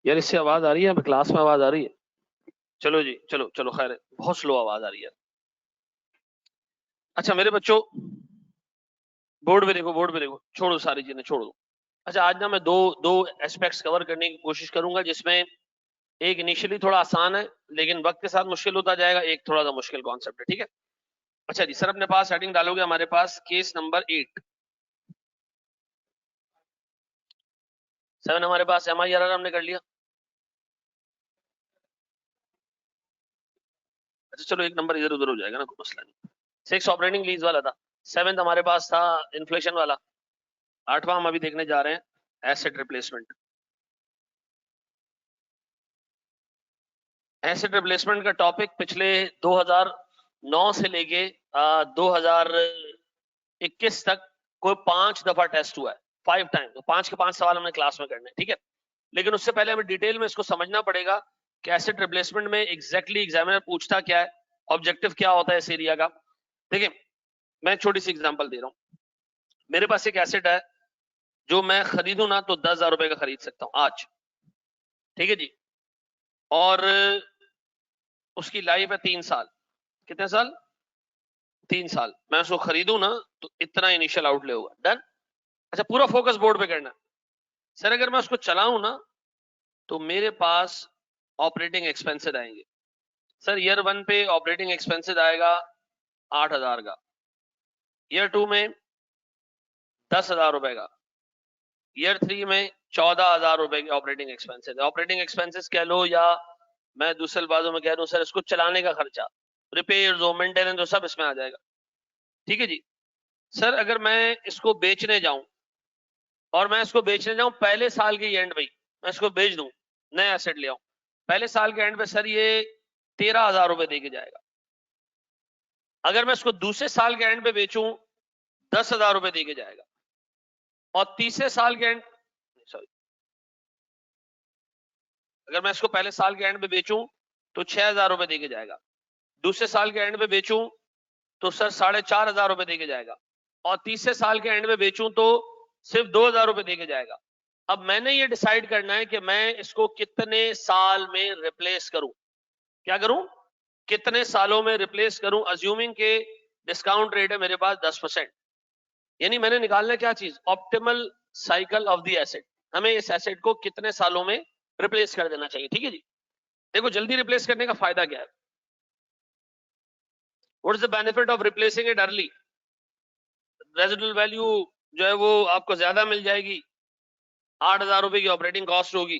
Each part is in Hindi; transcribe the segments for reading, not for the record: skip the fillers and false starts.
यार इससे आवाज आ रही है? क्लास में आवाज आ रही है? चलो जी, चलो चलो, खैर है, बहुत स्लो आवाज आ रही है। अच्छा मेरे बच्चों, बोर्ड पे देखो, बोर्ड पे देखो, छोड़ो सारी चीजें, छोड़ दो। अच्छा आज ना मैं दो दो एस्पेक्ट्स कवर करने की कोशिश करूंगा, जिसमें एक इनिशियली थोड़ा आसान है लेकिन वक्त के साथ मुश्किल होता जाएगा, एक थोड़ा सा मुश्किल कॉन्सेप्ट है, ठीक है? अच्छा जी, सर अपने पास हेडिंग डालोगे हमारे पास केस नंबर 8। 7 हमारे पास MIRR हमने कर लिया। अच्छा चलो, एक नंबर इधर उधर हो जाएगा ना, कोई मसला नहीं। 6 ऑपरेटिंग लीज वाला था। 7 हमारे पास था इन्फ्लेशन वाला। 8वां हम अभी देखने जा रहे हैं एसेट रिप्लेसमेंट। एसेट रिप्लेसमेंट का टॉपिक पिछले 2009 से लेके 2021 तक कोई 5 दफा टेस्ट हुआ है, 5 टाइम। तो 5 के 5 सवाल हमने क्लास में करने, ठीक है? लेकिन उससे पहले हमें डिटेल में इसको समझना पड़ेगा कि एसेट रिप्लेसमेंट में एग्जैक्टली एग्जामिनर पूछता क्या है, ऑब्जेक्टिव क्या होता है इस एरिया का। देखिए मैं छोटी सी एग्जांपल दे रहा हूं। मेरे पास एक एसेट है जो मैं खरीदूं ना तो 10,000 रुपए का खरीद सकता हूं आज, ठीक है जी? और उसकी लाइफ है 3 साल। कितने साल? 3 साल। मैं उसको खरीदूं ना तो इतना इनिशियल आउटले होगा। डन। अच्छा पूरा फोकस बोर्ड पे करना है। सर अगर मैं उसको चलाऊं ना तो मेरे पास ऑपरेटिंग एक्सपेंसेस आएंगे। सर ईयर 1 पे ऑपरेटिंग एक्सपेंसेस आएगा 8,000 का, ईयर 2 में 10,000 रुपए का, ईयर 3 में 14,000 रुपए के ऑपरेटिंग एक्सपेंसेस। ऑपरेटिंग एक्सपेंसेस कह लो या मैं दूसरे बाजू में कह रहा हूं सर इसको चलाने का खर्चा, रिपेयर हो, मेंटेनेंस हो, सब इसमें आ जाएगा, ठीक है जी? सर अगर मैं इसको बेचने जाऊं और मैं इसको बेचने जाऊं पहले साल के एंड में, मैं इसको बेच दूं, नया एसेट ले आऊं, पहले साल के एंड पे सर ये 13,000 रुपए दे के जाएगा। अगर मैं इसको दूसरे साल के एंड पे बेचूं 10,000 रुपए दे के जाएगा। और तीसरे साल के एंड, सॉरी, अगर मैं इसको पहले साल के एंड पे बेचूं तो 6,000 रुपए दे के जाएगा। दूसरे साल के एंड पे बेचूं तो सर 4,500 रुपए दे के जाएगा। और तीसरे साल के एंड में बेचूं तो सिर्फ 2,000 रुपए दे के जाएगा। अब मैंने ये डिसाइड करना है कि मैं इसको कितने साल में रिप्लेस करूं। क्या करूं? कितने सालों में रिप्लेस करूं, अज्यूमिंग के डिस्काउंट रेट है मेरे पास 10%। यानी मैंने निकालना क्या चीज, optimal cycle of the asset. हमें इस एसेट को कितने सालों में रिप्लेस कर देना चाहिए, ठीक है जी? देखो जल्दी रिप्लेस करने का फायदा क्या है? What is the benefit of replacing it early? Residual value जो है वो आपको ज्यादा मिल जाएगी, 8,000 रुपए की ऑपरेटिंग कॉस्ट होगी।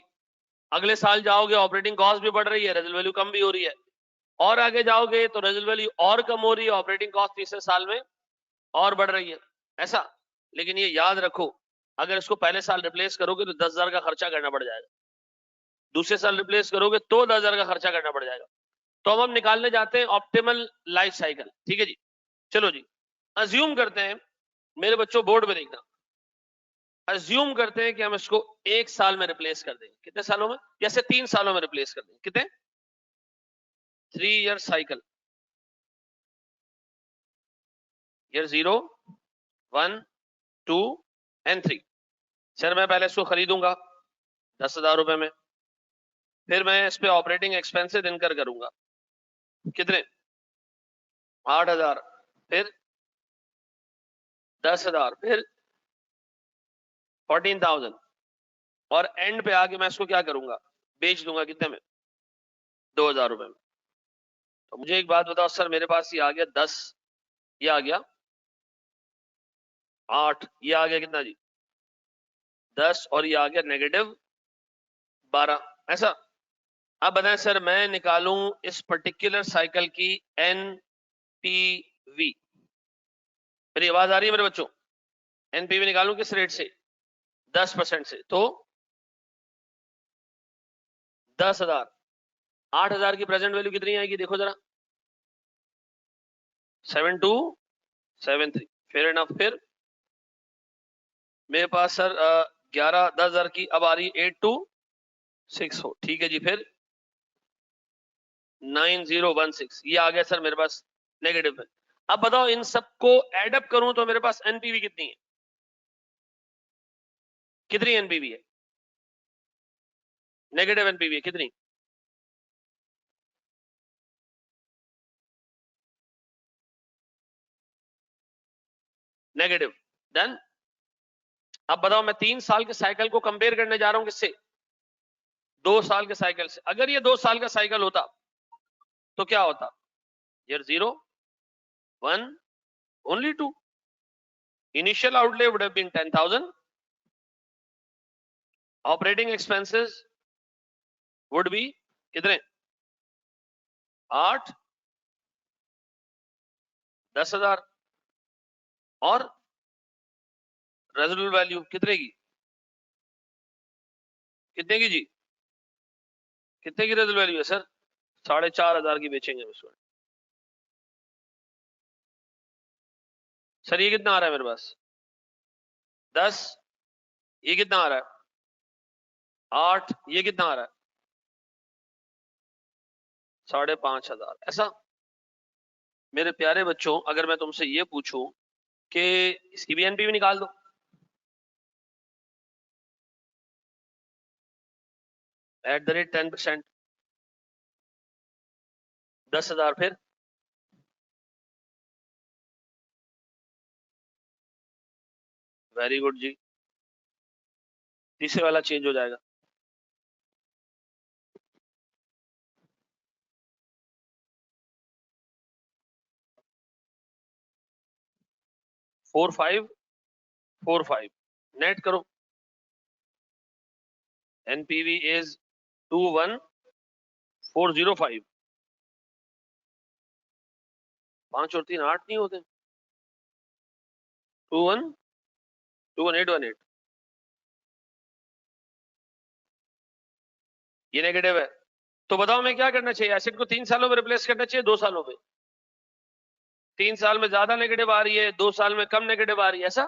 अगले साल जाओगे ऑपरेटिंग कॉस्ट भी बढ़ रही है, रेजिडुअल वैल्यू कम भी हो रही है। और आगे जाओगे तो रेजिडुअल वैल्यू और कम हो रही है, ऑपरेटिंग कॉस्ट तीसरे साल में और बढ़ रही है, ऐसा। लेकिन ये याद रखो, अगर इसको पहले साल रिप्लेस करोगे तो 10,000 का खर्चा करना पड़ जाएगा, दूसरे साल रिप्लेस करोगे तो 10,000 का खर्चा करना पड़ जाएगा। तो अब हम निकालने जाते हैं ऑप्टिमल लाइफ साइकिल, ठीक है जी? चलो जी, अज्यूम करते हैं, मेरे बच्चों बोर्ड पे देखना, अज्यूम करते हैं कि हम इसको 1 साल में रिप्लेस कर देंगे। कितने सालों में? जैसे 3 सालों में रिप्लेस कर देंगे। कितने? 3 year cycle. Year 0, 1, 2 and 3। Sir मैं पहले इसको खरीदूंगा 10,000 रुपए में, फिर मैं इस पे ऑपरेटिंग एक्सपेंसेस इनकर करूंगा। कितने? 8,000, फिर 10,000, फिर 14,000। और एंड पे आके मैं इसको क्या करूंगा, बेच दूंगा। कितने में? 2,000 रुपए में। तो मुझे एक बात बताओ सर, मेरे पास ये आ गया 10, ये आ गया 8, ये आ गया कितना जी? 10, और ये आ गया -12, ऐसा। अब बताएं सर, मैं निकालूं इस पर्टिकुलर साइकिल की एनपीवी। मेरी आवाज आ रही है मेरे बच्चों? एनपीवी निकालूं किस रेट से? 10% से। तो 10,000, 8,000 की प्रेजेंट वैल्यू कितनी आएगी देखो जरा, 7273। Fair enough. फिर मेरे पास सर 10,000 की अब आ रही 8264, ठीक है जी। फिर 9016, ये आ गया सर मेरे पास नेगेटिव में। अब बताओ इन सबको एडअप करूं तो मेरे पास एनपीवी कितनी है? कितनी एनपीवी है? नेगेटिव एनपीवी कितनी? नेगेटिव। डन। अब बताओ, मैं 3 साल के साइकिल को कंपेयर करने जा रहा हूं किससे? 2 साल के साइकिल से। अगर ये 2 साल का साइकिल होता तो क्या होता? Year 0, 1, only 2. Initial outlay would have been 10,000. Operating expenses would be कितने? 8, 10,000। और रेजिडुअल वैल्यू कितने की? कितने की जी? कितने की रेजिडुअल वैल्यू है सर? 4,500 की बेचेंगे हम इसको। सर ये कितना आ रहा है मेरे पास? 10। ये कितना आ रहा है? 8। ये कितना आ रहा है? 5,500। ऐसा? मेरे प्यारे बच्चों, अगर मैं तुमसे ये पूछूं कि इसकी भी एनपीवी निकाल दो, @ 10%, 10,000। फिर वेरी गुड जी, तीसरे वाला चेंज हो जाएगा। 4545 नेट करो। NPV is 21,405। 5 और 3 8 नहीं होते? 21,818। ये नेगेटिव है। तो बताओ मैं क्या करना चाहिए? एसिड को 3 सालों में रिप्लेस करना चाहिए, 2 सालों में? 3 साल में ज्यादा नेगेटिव आ रही है, 2 साल में कम नेगेटिव आ रही है, ऐसा?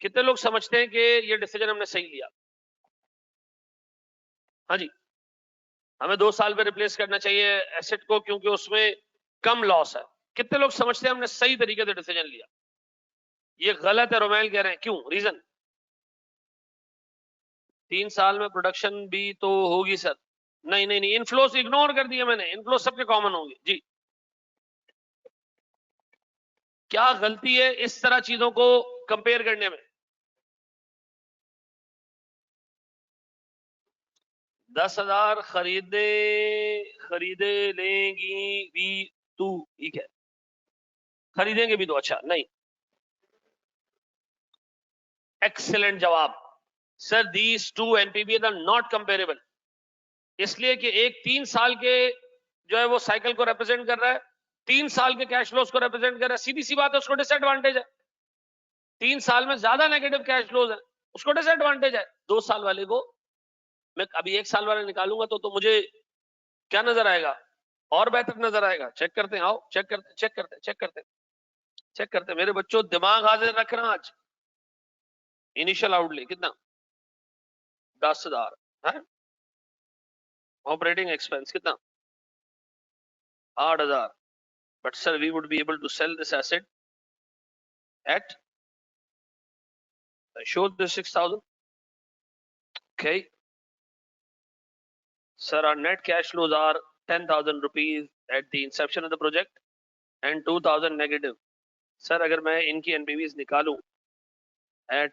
कितने लोग समझते हैं कि ये डिसीजन हमने सही लिया? हाँ जी, हमें 2 साल में रिप्लेस करना चाहिए एसिड को क्योंकि उसमें कम लॉस है। कितने लोग समझते हैं हमने सही तरीके से डिसीजन लिया? ये गलत है, रोमेल कह रहे हैं। क्यों? रीजन? 3 साल में प्रोडक्शन भी तो होगी सर। नहीं नहीं नहीं, इनफ्लोस इग्नोर कर दिया मैंने, इनफ्लोस सबके कॉमन होंगे जी। क्या गलती है इस तरह चीजों को कंपेयर करने में? 10,000 खरीदे लेंगी भी तू, ठीक है, खरीदेंगे भी तो। अच्छा नहीं, एक्सीलेंट जवाब sir. These two NPV are not comparable, इसलिए कि एक 3 साल के जो है वो साइकिल को रिप्रेजेंट कर रहा है, 3 साल के कैश फ्लोज को रिप्रेजेंट कर रहा है। सीधी सी बात है, उसको डिसएडवांटेज है। 3 साल में ज्यादा नेगेटिव कैश फ्लोज है, उसको डिसएडवांटेज है। 2 साल वाले को मैं अभी 1 साल वाला निकालूंगा तो मुझे क्या नजर आएगा? और बेहतर नजर आएगा। चेक करते हैं, आओ चेक करते चेक करते चेक करते चेक करते। मेरे बच्चों दिमाग हाजिर रखना आज। इनिशियल आउटले कितना? 10,000 है। ऑपरेटिंग एक्सपेंस कितना? 8,000। But sir we would be able to sell this asset at show the 6,000. Okay, sir, our net cash flows are 10,000 rupees at the inception of the project and 2,000 negative. Sir अगर मैं इनकी एनपीवीज निकालूं at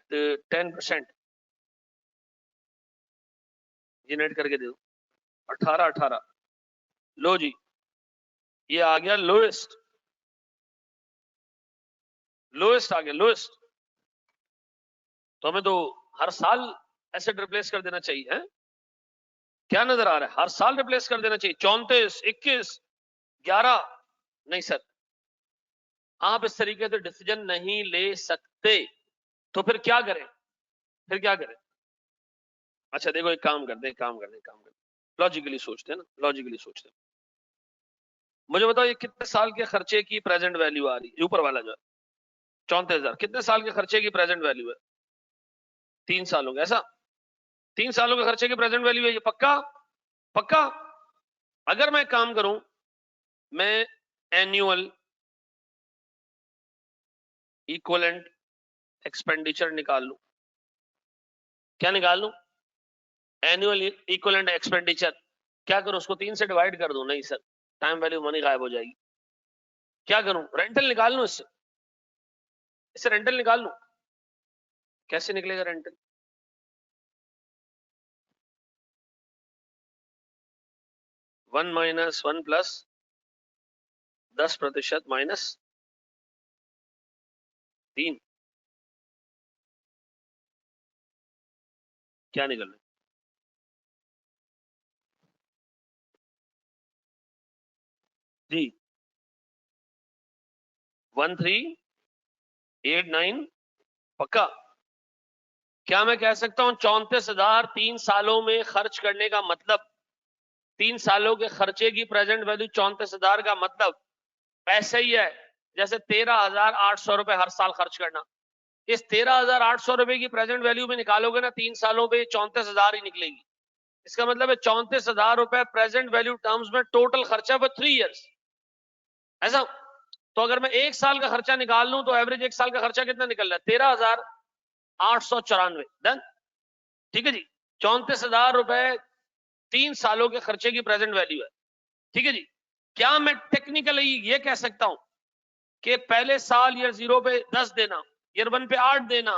10%, जनरेट करके दे दो 18 लो जी, ये आ गया लोएस्ट आ गया लोएस्ट। तो हमें तो हर साल एसेट रिप्लेस कर देना चाहिए है? क्या नजर आ रहा है? हर साल रिप्लेस कर देना चाहिए। 34, 21, 11 नहीं सर, आप इस तरीके से डिसीजन नहीं ले सकते। तो फिर क्या करें? फिर क्या करें? अच्छा देखो, एक काम करते लॉजिकली सोचते हैं ना, लॉजिकली सोचते हैं। मुझे बताओ, ये कितने साल के खर्चे की प्रेजेंट वैल्यू आ रही है? ऊपर वाला जो है 34,000, कितने साल के खर्चे की प्रेजेंट वैल्यू है? 3 सालों का। ऐसा? 3 सालों के खर्चे की प्रेजेंट वैल्यू है ये? पक्का? पक्का? अगर मैं काम करूं, मैं एनुअल इक्वलेंट एक्सपेंडिचर निकाल लूं। क्या निकाल लूं? एनुअल इक्विवेलेंट एक्सपेंडिचर, क्या करूं उसको 3 से डिवाइड कर दूं? नहीं सर, टाइम वैल्यू मनी गायब हो जाएगी। क्या करूं? रेंटल निकाल लूं इससे रेंटल निकाल लूं। कैसे निकलेगा rental? One minus one plus 10% minus 3, क्या निकल रहा है? जी 1389 पक्का? क्या मैं कह सकता हूं 34,000 3 सालों में खर्च करने का मतलब, 3 सालों के खर्चे की प्रेजेंट वैल्यू 34,000 का मतलब ऐसे ही है जैसे 13,800 रुपए हर साल खर्च करना। इस 13,800 रुपए की प्रेजेंट वैल्यू में निकालोगे ना 3 सालों में 34,000 ही निकलेगी। इसका मतलब है 34,000 रुपए प्रेजेंट वैल्यू टर्म्स में टोटल खर्चा फॉर 3 इयर्स। ऐसा? तो अगर मैं 1 साल का खर्चा निकाल लूं तो एवरेज 1 साल का खर्चा कितना निकल रहा है? 13,894। डन? ठीक है जी। 34,000 रुपए 3 सालों के खर्चे की प्रेजेंट वैल्यू है। ठीक है जी। क्या मैं टेक्निकली ये कह सकता हूं कि पहले साल ईयर 0 पे 10 देना, ईयर 1 पे 8 देना,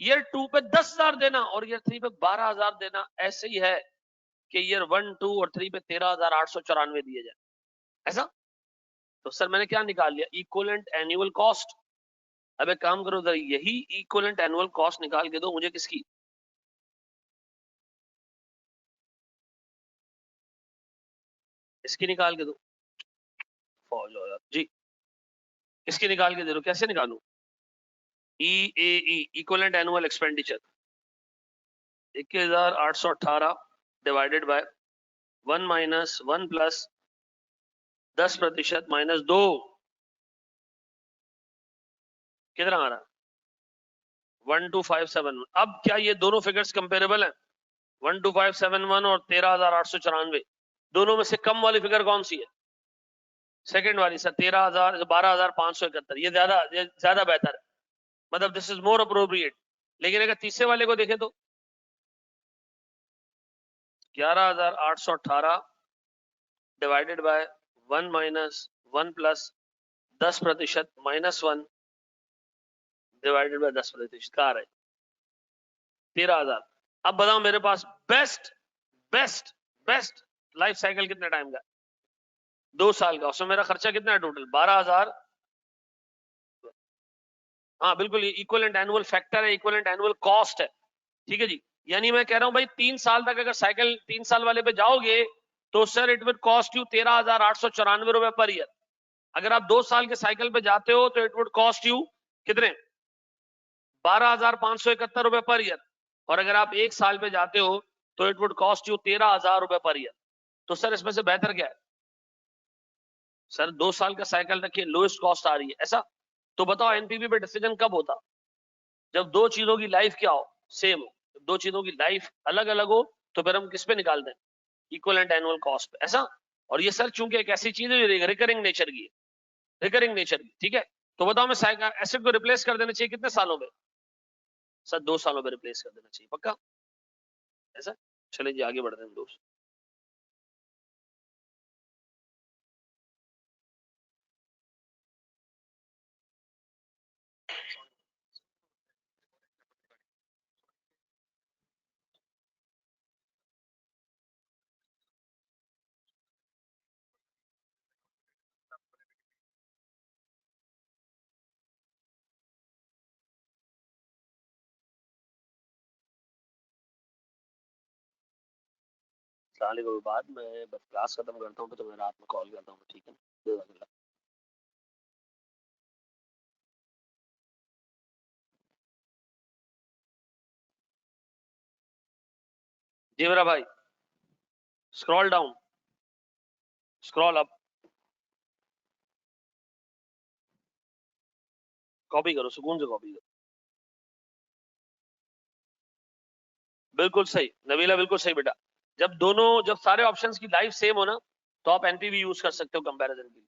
ईयर 2 पे 10,000 देना और ईयर 3 पे 12,000 देना? ऐसे ही है कि ईयर 1, 2 और 3 पे 13,894 दिए जाए। ऐसा? तो सर मैंने क्या निकाल लिया? Equivalent annual cost. अब एक काम करो जरा, यही इक्विवेलेंट एनुअल कॉस्ट निकाल के दो मुझे। किसकी? इसकी निकाल के दो। फॉलो जी, इसकी निकाल के दे दो। कैसे निकालू? E A equivalent annual expenditure 21,818 divided by 1 minus 1 plus 10% minus 2, कितना आ रहा? 12,571। अब क्या ये दोनों फिगर्स कंपेरेबल हैं? 12,571 और 13,894, दोनों में से कम वाली फिगर कौन सी है? सेकंड वाली सर, 12,571। ये ज्यादा बेहतर है, मतलब दिस इज मोर अप्रोप्रिएट। लेकिन अगर तीसरे वाले को देखें तो 11,818 divided by 1 minus 1 plus 10% minus 1 divided by 10% का आ रहा है 13,000। अब बताओ मेरे पास best best best life cycle कितने टाइम का? 2 साल का। उसमें मेरा खर्चा कितना है टोटल? 12,000। हाँ बिल्कुल, ये इक्विवेलेंट एनुअल फैक्टर है, इक्विवेलेंट एनुअल कॉस्ट है। ठीक है जी। यानी मैं कह रहा हूं भाई 3 साल तक अगर साइकिल 3 साल वाले पे जाओगे तो sir it will cost you 13,894 रुपए पर ईयर। अगर आप 2 साल के साइकिल पे जाते हो तो इट वुड कॉस्ट यू कितने? 12,571 रुपए पर ईयर। और अगर आप 1 साल पे जाते हो तो इट वुड कॉस्ट यू 13,000 रुपए पर ईयर। तो सर इसमें से बेहतर क्या है? सर 2 साल का साइकिल रखिए, लोएस्ट कॉस्ट आ रही है। ऐसा? तो बताओ एनपीवी पे डिसीजन कब होता? जब दो चीजों की लाइफ क्या हो? सेम हो। जब दो चीजों की लाइफ अलग अलग हो तो फिर हम किस पे निकालते हैं? इक्विवेलेंट एनुअल कॉस्ट पे। ऐसा? और ये सर चूंकि एक ऐसी चीज है जो रिकरिंग नेचर की है, रिकरिंग नेचर की। ठीक है? तो बताओ मैं एसिड को रिप्लेस कर देना चाहिए कितने सालों में? सर 2 सालों में रिप्लेस कर देना चाहिए। पक्का? ऐसा? चलिए जी आगे बढ़ते हैं दोस्त। साले को बाद में बस क्लास खत्म करता हूँ तो मैं रात में कॉल करता हूँ, ठीक है ना? जी मेरा भाई, scroll down, scroll up, copy करो, सुकून से कॉपी करो। बिल्कुल सही नबीला, बिल्कुल सही बेटा। जब सारे ऑप्शंस की लाइफ सेम हो ना तो आप एनपीवी यूज कर सकते हो कंपैरिजन के लिए।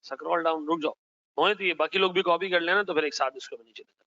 स्क्रॉल डाउन, रुक जाओ, होने तो ये बाकी लोग भी कॉपी कर लेना, तो फिर एक साथ इसको भी नीचे देना।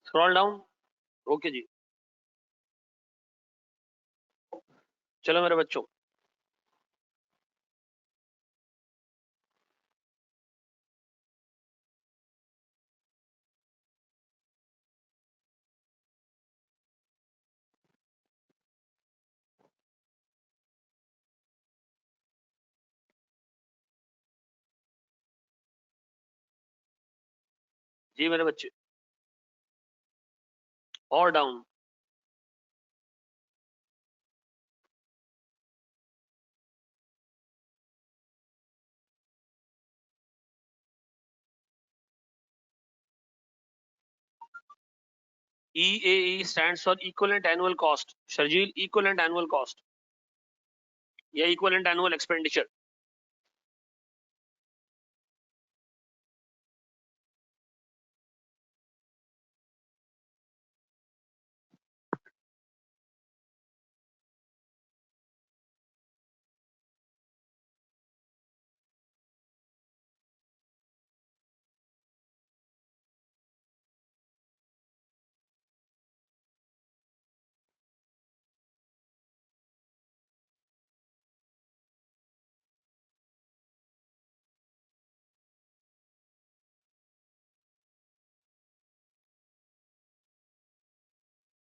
स्क्रॉल डाउन, ओके जी। चलो मेरे बच्चों, जी मेरे बच्चे, और down, EAE stands for equivalent annual cost, Sharjeel equivalent annual cost या equivalent annual expenditure।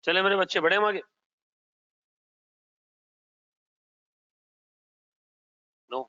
चले मेरे बच्चे, बढ़े हम आगे। नो,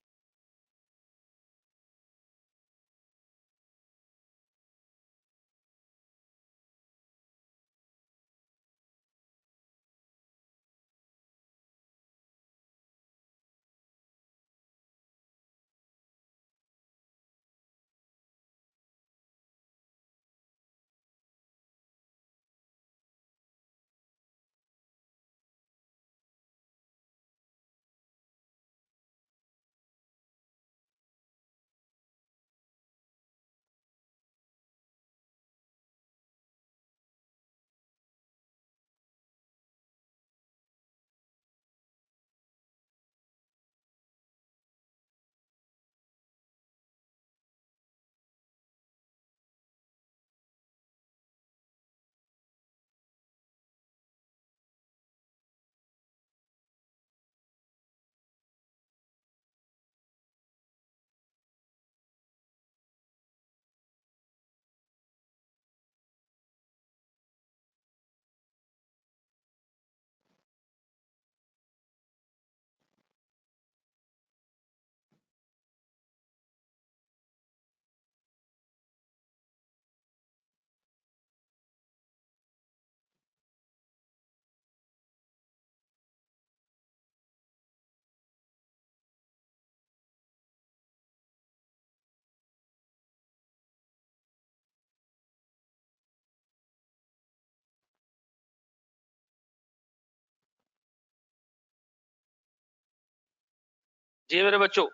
जी मेरे बच्चों,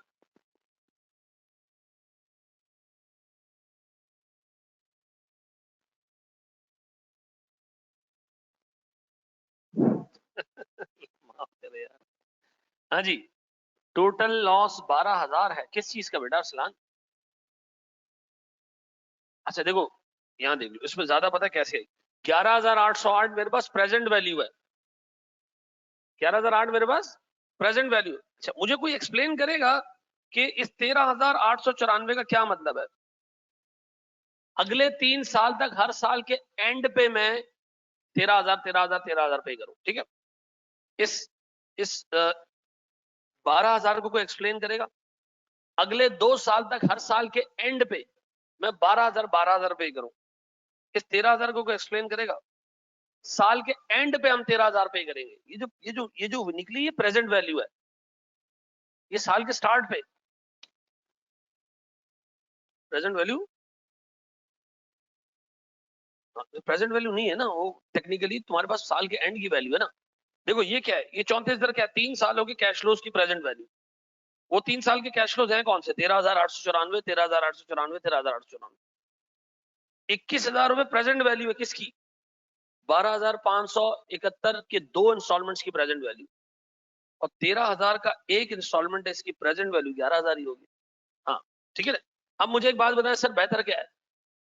माफ करे यार। हाँ जी, टोटल लॉस 12,000 है। किस चीज का बेटा अरसलान? अच्छा देखो, यहाँ देख लो, इसमें ज्यादा पता कैसे आई। 11,808 मेरे पास प्रेजेंट वैल्यू है। 11,008 मेरे पास प्रेजेंट वैल्यू। अच्छा, मुझे कोई एक्सप्लेन करेगा कि इस 13,894 का क्या मतलब है? अगले 3 साल तक हर साल के एंड पे मैं 13,000 13,000 13,000 पे करूं, ठीक है? इस 12,000 को कोई एक्सप्लेन करेगा? अगले 2 साल तक हर साल के एंड पे मैं 12,000 पे करूं, इस 13,000 को कोई एक्सप्लेन करेगा? साल के एंड पे हम 13,000 पे करेंगे। ये जो निकली ये प्रेजेंट वैल्यू है, ये साल के स्टार्ट पे प्रेजेंट वैल्यू, प्रेजेंट वैल्यू नहीं है ना वो, टेक्निकली तुम्हारे पास साल के एंड की वैल्यू है ना। देखो ये क्या है, ये 34 क्या है, 3 सालों के कैश फ्लोज की प्रेजेंट वैल्यू। वो 3 साल के कैश फ्लोज हैं कौन से? 13,894, 13,894, 13,894। 21,000 रुपए प्रेजेंट वैल्यू है किसकी? 12,571 के 2 इंस्टॉलमेंट्स की प्रेजेंट वैल्यू, और 13,000 का एक इंस्टॉलमेंट है, इसकी प्रेजेंट वैल्यू 11,000 ही होगी। हाँ ठीक है ना। अब मुझे एक बात बताएं सर, बेहतर क्या है?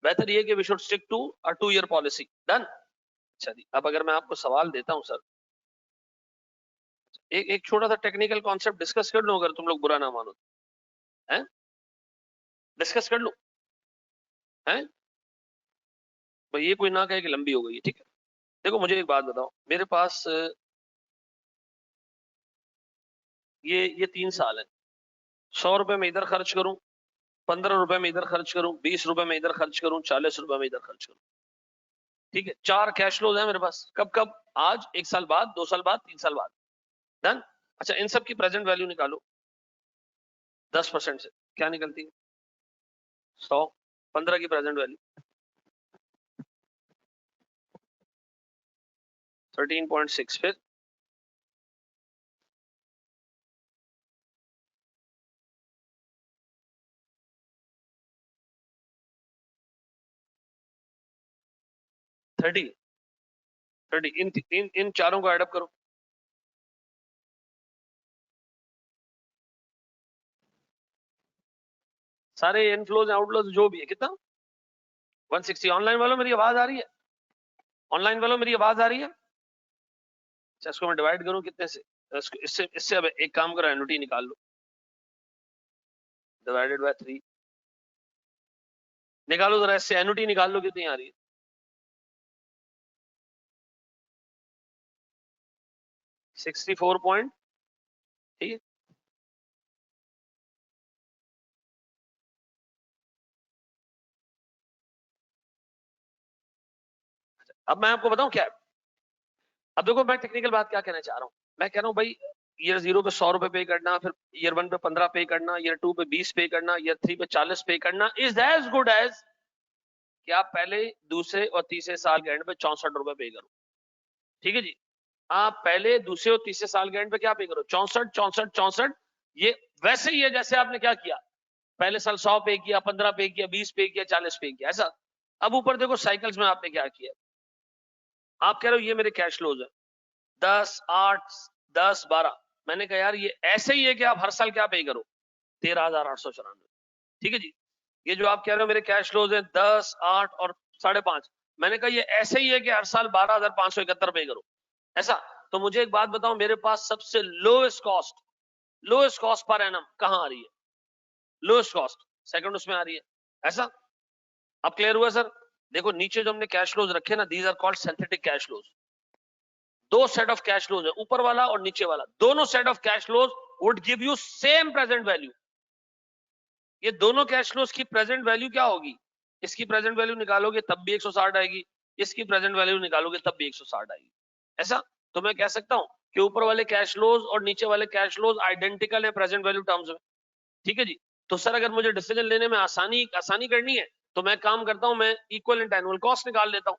बेहतर ये कि we should stick to a 2 year policy. Done. अच्छा जी, अब अगर मैं आपको सवाल देता हूं सर, एक छोटा सा टेक्निकल कॉन्सेप्ट डिस्कस कर लूं, अगर तुम लोग बुरा ना मानो, हैं? डिस्कस कर लूं, हैं? भाई ये कोई ना कहे कि लंबी हो गई, ठीक है? देखो मुझे एक बात बताओ, मेरे पास ये 3 साल है। 100 रुपए में इधर खर्च करूं, 15 रुपए में इधर खर्च करूं, 20 रुपए में इधर खर्च करूं, 40 रुपए में इधर खर्च करूं, ठीक है? 4 कैश फ्लोज है मेरे पास। कब कब? आज, 1 साल बाद, 2 साल बाद, 3 साल बाद। डन। अच्छा, इन सब की प्रेजेंट वैल्यू निकालो 10% से, क्या निकलती है? 100। 15 की प्रेजेंट वैल्यू 13.6, फिर थर्टी 30। इन चारों को एडअप करो। सारे इनफ्लोज आउटफ्लोज जो भी है, कितना? 160। ऑनलाइन वालों मेरी आवाज आ रही है? ऑनलाइन वालों मेरी आवाज आ रही है? अच्छा, इसको मैं डिवाइड करूं कितने से? इससे इससे अब एक काम करो, एनुटी निकाल लो, डिवाइडेड बाय 3 निकालो जरा, इससे एनुटी निकाल लो कितनी आ रही है। 64 पॉइंट, ठीक है? अब मैं आपको बताऊं क्या है। अब देखो मैं टेक्निकल बात क्या कहना चाह रहा हूं। मैं कह रहा हूं भाई, ईयर 0 पे 100 रुपए पे करना, फिर ईयर 1 पे 15 पे करना, ईयर 2 पे 20 पे करना, ईयर 3 पे 40 पे करना, इज एज गुड एज कि आप पहले, दूसरे और तीसरे साल के एंड पे 64 रुपए पे करो, ठीक है जी? आप पहले, दूसरे और तीसरे साल के एंड पे क्या पे करो? 64 64 64। ये वैसे ही है जैसे आपने क्या किया, पहले साल 100 पे किया, 15 पे किया, 20 पे किया, 40 पे किया, ऐसा। अब ऊपर देखो साइकिल्स में आपने क्या किया। आप कह रहे हो ये मेरे कैश फ्लोज है, 10 8 10 12। मैंने कहा यार ये ऐसे ही है कि आप हर साल क्या पे करो? 13,894, ठीक है जी? ये जो आप कह रहे हो मेरे कैश फ्लोज है 10 8 और 5.5, मैंने कहा ये ऐसे ही है कि हर साल 12,571 पे करो, ऐसा। तो मुझे एक बात बताओ, मेरे पास सबसे लोएस्ट कॉस्ट पर एनम कहां आ रही है? लोएस्ट कॉस्ट सेकंड उसमें आ रही है, ऐसा। अब क्लियर हुआ सर? देखो नीचे जो हमने कैश फ्लोज रखे ना, these are called synthetic cash flows. दो सेट ऑफ कैश फ्लोज है, ऊपर वाला और नीचे वाला, दोनों set of cash flows would give you same present value. ये दोनों कैश फ्लोज की प्रेजेंट वैल्यू क्या होगी? इसकी प्रेजेंट वैल्यू निकालोगे तब भी 160 आएगी, इसकी प्रेजेंट वैल्यू निकालोगे तब भी 160 आएगी, ऐसा। तो मैं कह सकता हूं कि ऊपर वाले कैश फ्लोज और नीचे वाले कैश फ्लोज आइडेंटिकल है प्रेजेंट वैल्यू टर्म्स में, ठीक है जी? तो सर अगर मुझे डिसीजन लेने में आसानी करनी है, तो मैं काम करता हूं, मैं इक्विवेलेंट एनुअल कॉस्ट निकाल लेता हूं।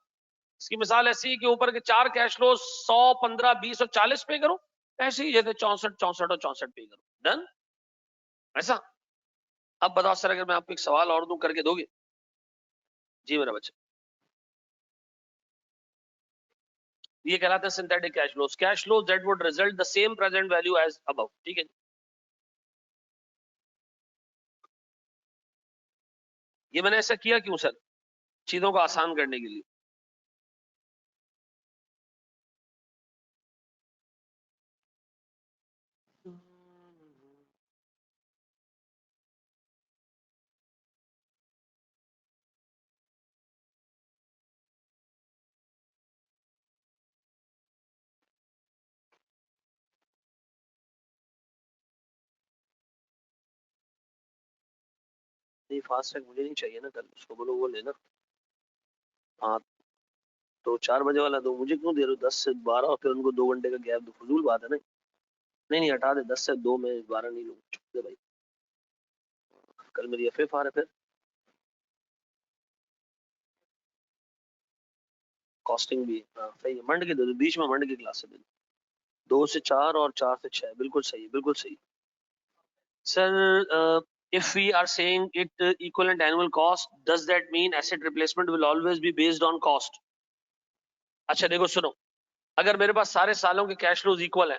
इसकी मिसाल ऐसी है कि ऊपर के 4 कैश फ्लोज 100 15 20 और 40 पे करो, ऐसे ही जैसे 64 64 और 64 पे करो। डन। ऐसा? अब बताओ सर, अगर मैं आपको एक सवाल और दूं, करके दोगे? जी मेरा बच्चा। ये कहलाते हैं synthetic cash flows. Cash flows that would result the same present value as above. ठीक है, ये मैंने ऐसा किया क्यों सर? चीजों को आसान करने के लिए। नहीं, फास्ट टैग मुझे नहीं चाहिए ना कल, उसको बोलो वो लेना। हाँ, तो 4 बजे वाला दो, मुझे क्यों दे रहे हो 10 से 12, और फिर उनको 2 घंटे का गैप दो, फजूल बात है ना। नहीं नहीं, हटा दे, 10 से 2 में 12 नहीं लूंगा, छोड़ दे भाई। कल मेरी FFR है फिर। कॉस्टिंग भी, हाँ सही है, मंड के दे दो, बीच में मंड की क्लास से दे दो। 2 से 4 और 4 से 6, बिल्कुल सही, बिल्कुल सही। Sir, if we are saying it equivalent annual cost, does that mean asset replacement will always be based on cost? अच्छा देखो सुनो, अगर मेरे पास सारे सालों के कैश फ्लोज इक्वल है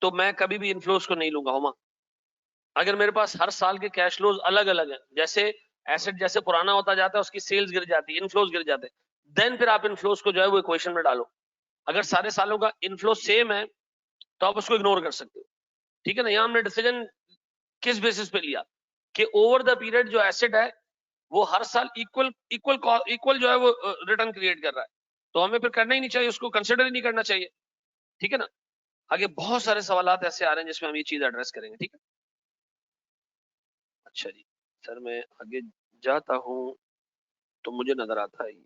तो मैं कभी भी इनफ्लोज को नहीं लूंगा होमा। अगर मेरे पास हर साल के कैश फ्लोज अलग अलग हैं, जैसे एसेट जैसे पुराना होता जाता है उसकी सेल्स गिर जाती है, इनफ्लोज गिर जाते हैं, देन फिर आप इनफ्लोज को जो है वो इक्वेशन में डालो। अगर सारे सालों का इनफ्लो सेम है तो आप उसको इग्नोर कर सकते हो। ठीक है ना, यहाँ हमने डिसीजन किस बेसिस पे लिया कि ओवर द पीरियड जो एसेट है वो हर साल इक्वल इक्वल इक्वल जो है वो रिटर्न क्रिएट कर रहा है, तो हमें फिर करना ही नहीं चाहिए, उसको कंसिडर ही नहीं करना चाहिए। ठीक है ना, आगे बहुत सारे सवाल ऐसे आ रहे हैं जिसमें हम ये चीज एड्रेस करेंगे। ठीक है, अच्छा जी। सर मैं आगे जाता हूँ तो मुझे नजर आता है ये।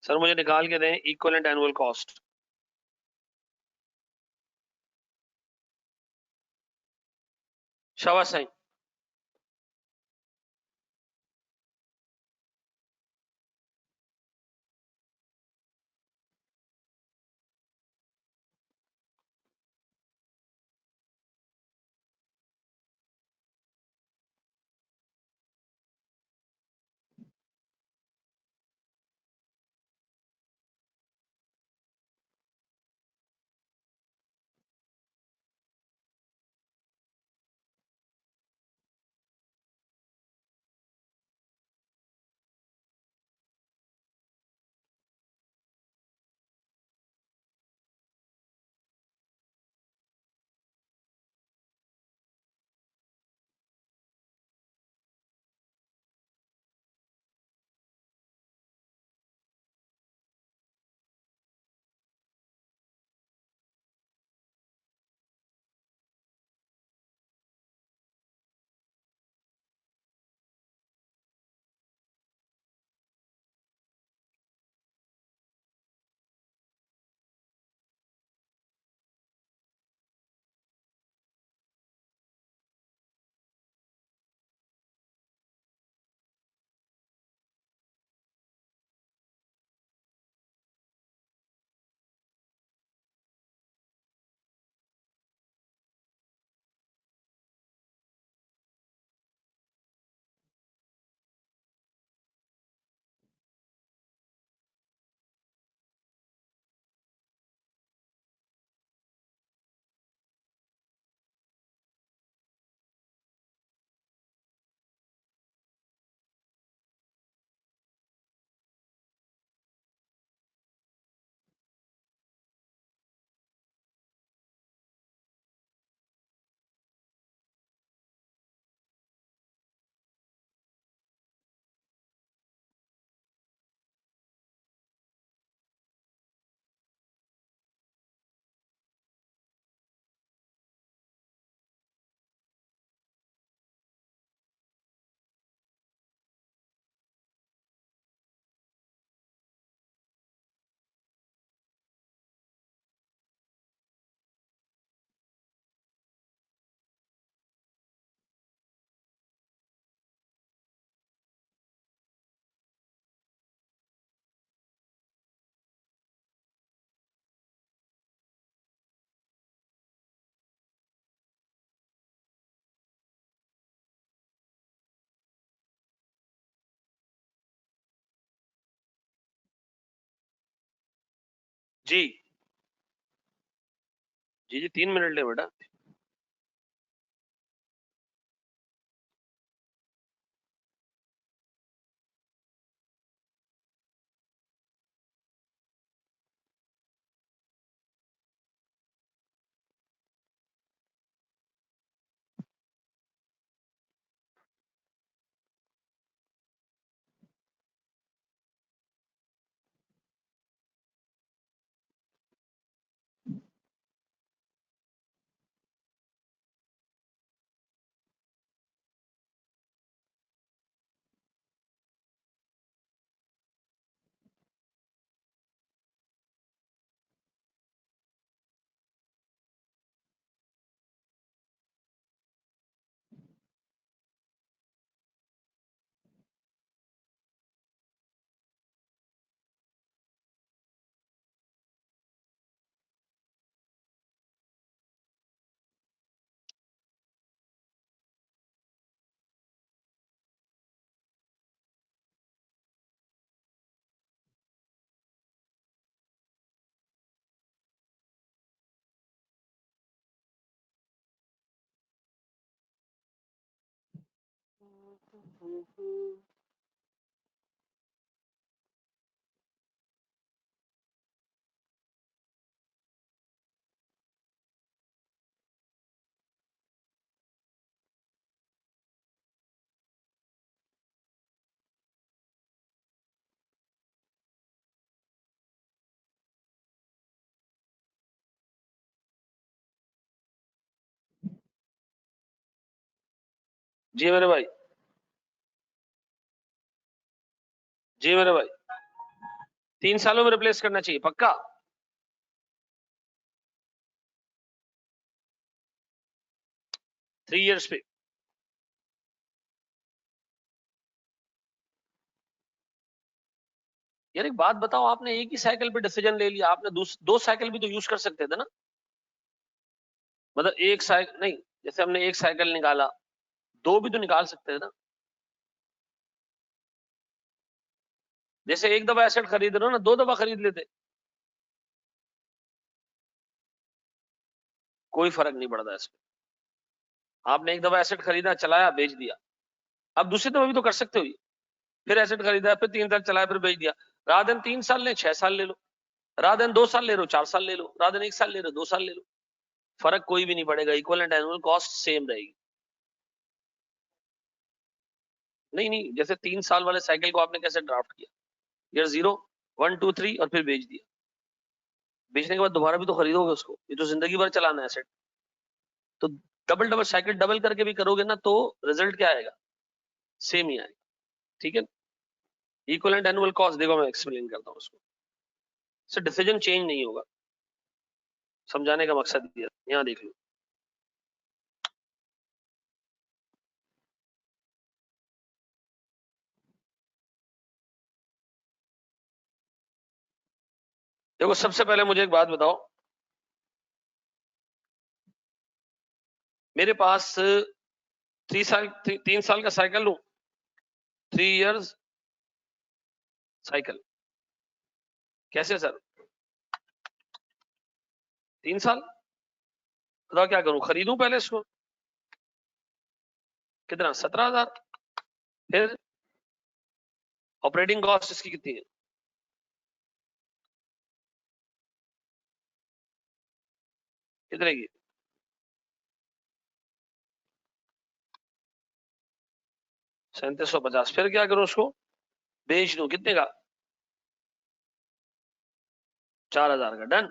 सर मुझे निकाल के दें इक्वलेंट एनुअल कॉस्ट। शाबाश साईं। जी जी जी 3 मिनट ले बेटा। जी मेरे भाई, जी मेरे भाई, 3 सालों में रिप्लेस करना चाहिए पक्का। 3 इयर्स पे। यार एक बात बताओ, आपने एक ही साइकिल पे डिसीजन ले लिया, आपने दो साइकिल भी तो यूज कर सकते थे ना। मतलब एक साइकिल नहीं, जैसे हमने एक साइकिल निकाला, दो भी तो निकाल सकते थे ना। जैसे एक दफा एसेट खरीद रहे हो ना, 2 दफा खरीद लेते, कोई फर्क नहीं पड़ता इसमें। आपने एक दफा एसेट खरीदा, चलाया, बेच दिया, अब दूसरी दफा भी तो कर सकते हो ये। फिर एसेट खरीदा, फिर 3 साल चलाया, फिर बेच दिया। रात दिन 3 साल ले, 6 साल ले लो। रात दिन 2 साल ले लो, 4 साल ले लो। रात दिन 1 साल ले लो, 2 साल ले लो। फर्क कोई भी नहीं पड़ेगा, equal and annual cost same रहेगी। नहीं नहीं, जैसे 3 साल वाले साइकिल को आपने कैसे ड्राफ्ट किया, ईयर 0, 1, 2, 3 और फिर बेच दिया। बेचने के बाद दोबारा भी तो खरीदोगे उसको, ये तो जिंदगी भर चलाना है एसेट। तो डबल डबल साइकिल डबल करके भी करोगे ना, तो रिजल्ट क्या आएगा, सेम ही आएगा। ठीक है। इक्वल एंड एनुअल कॉस्ट देखो, मैं एक्सप्लेन करता हूँ उसको। से डिसीजन चेंज नहीं होगा, समझाने का मकसद ये है। यहाँ देख लो, देखो सबसे पहले मुझे एक बात बताओ, मेरे पास 3 साल का साइकिल लूं, 3 इयर्स साइकिल, कैसे सर? 3 साल, बताओ क्या करूं, खरीदूं पहले इसको? कितना, 17,000? फिर ऑपरेटिंग कॉस्ट इसकी कितनी है, कितने की? 3750। फिर क्या करूं उसको, बेच दूं, कितने का? 4,000 का, डन।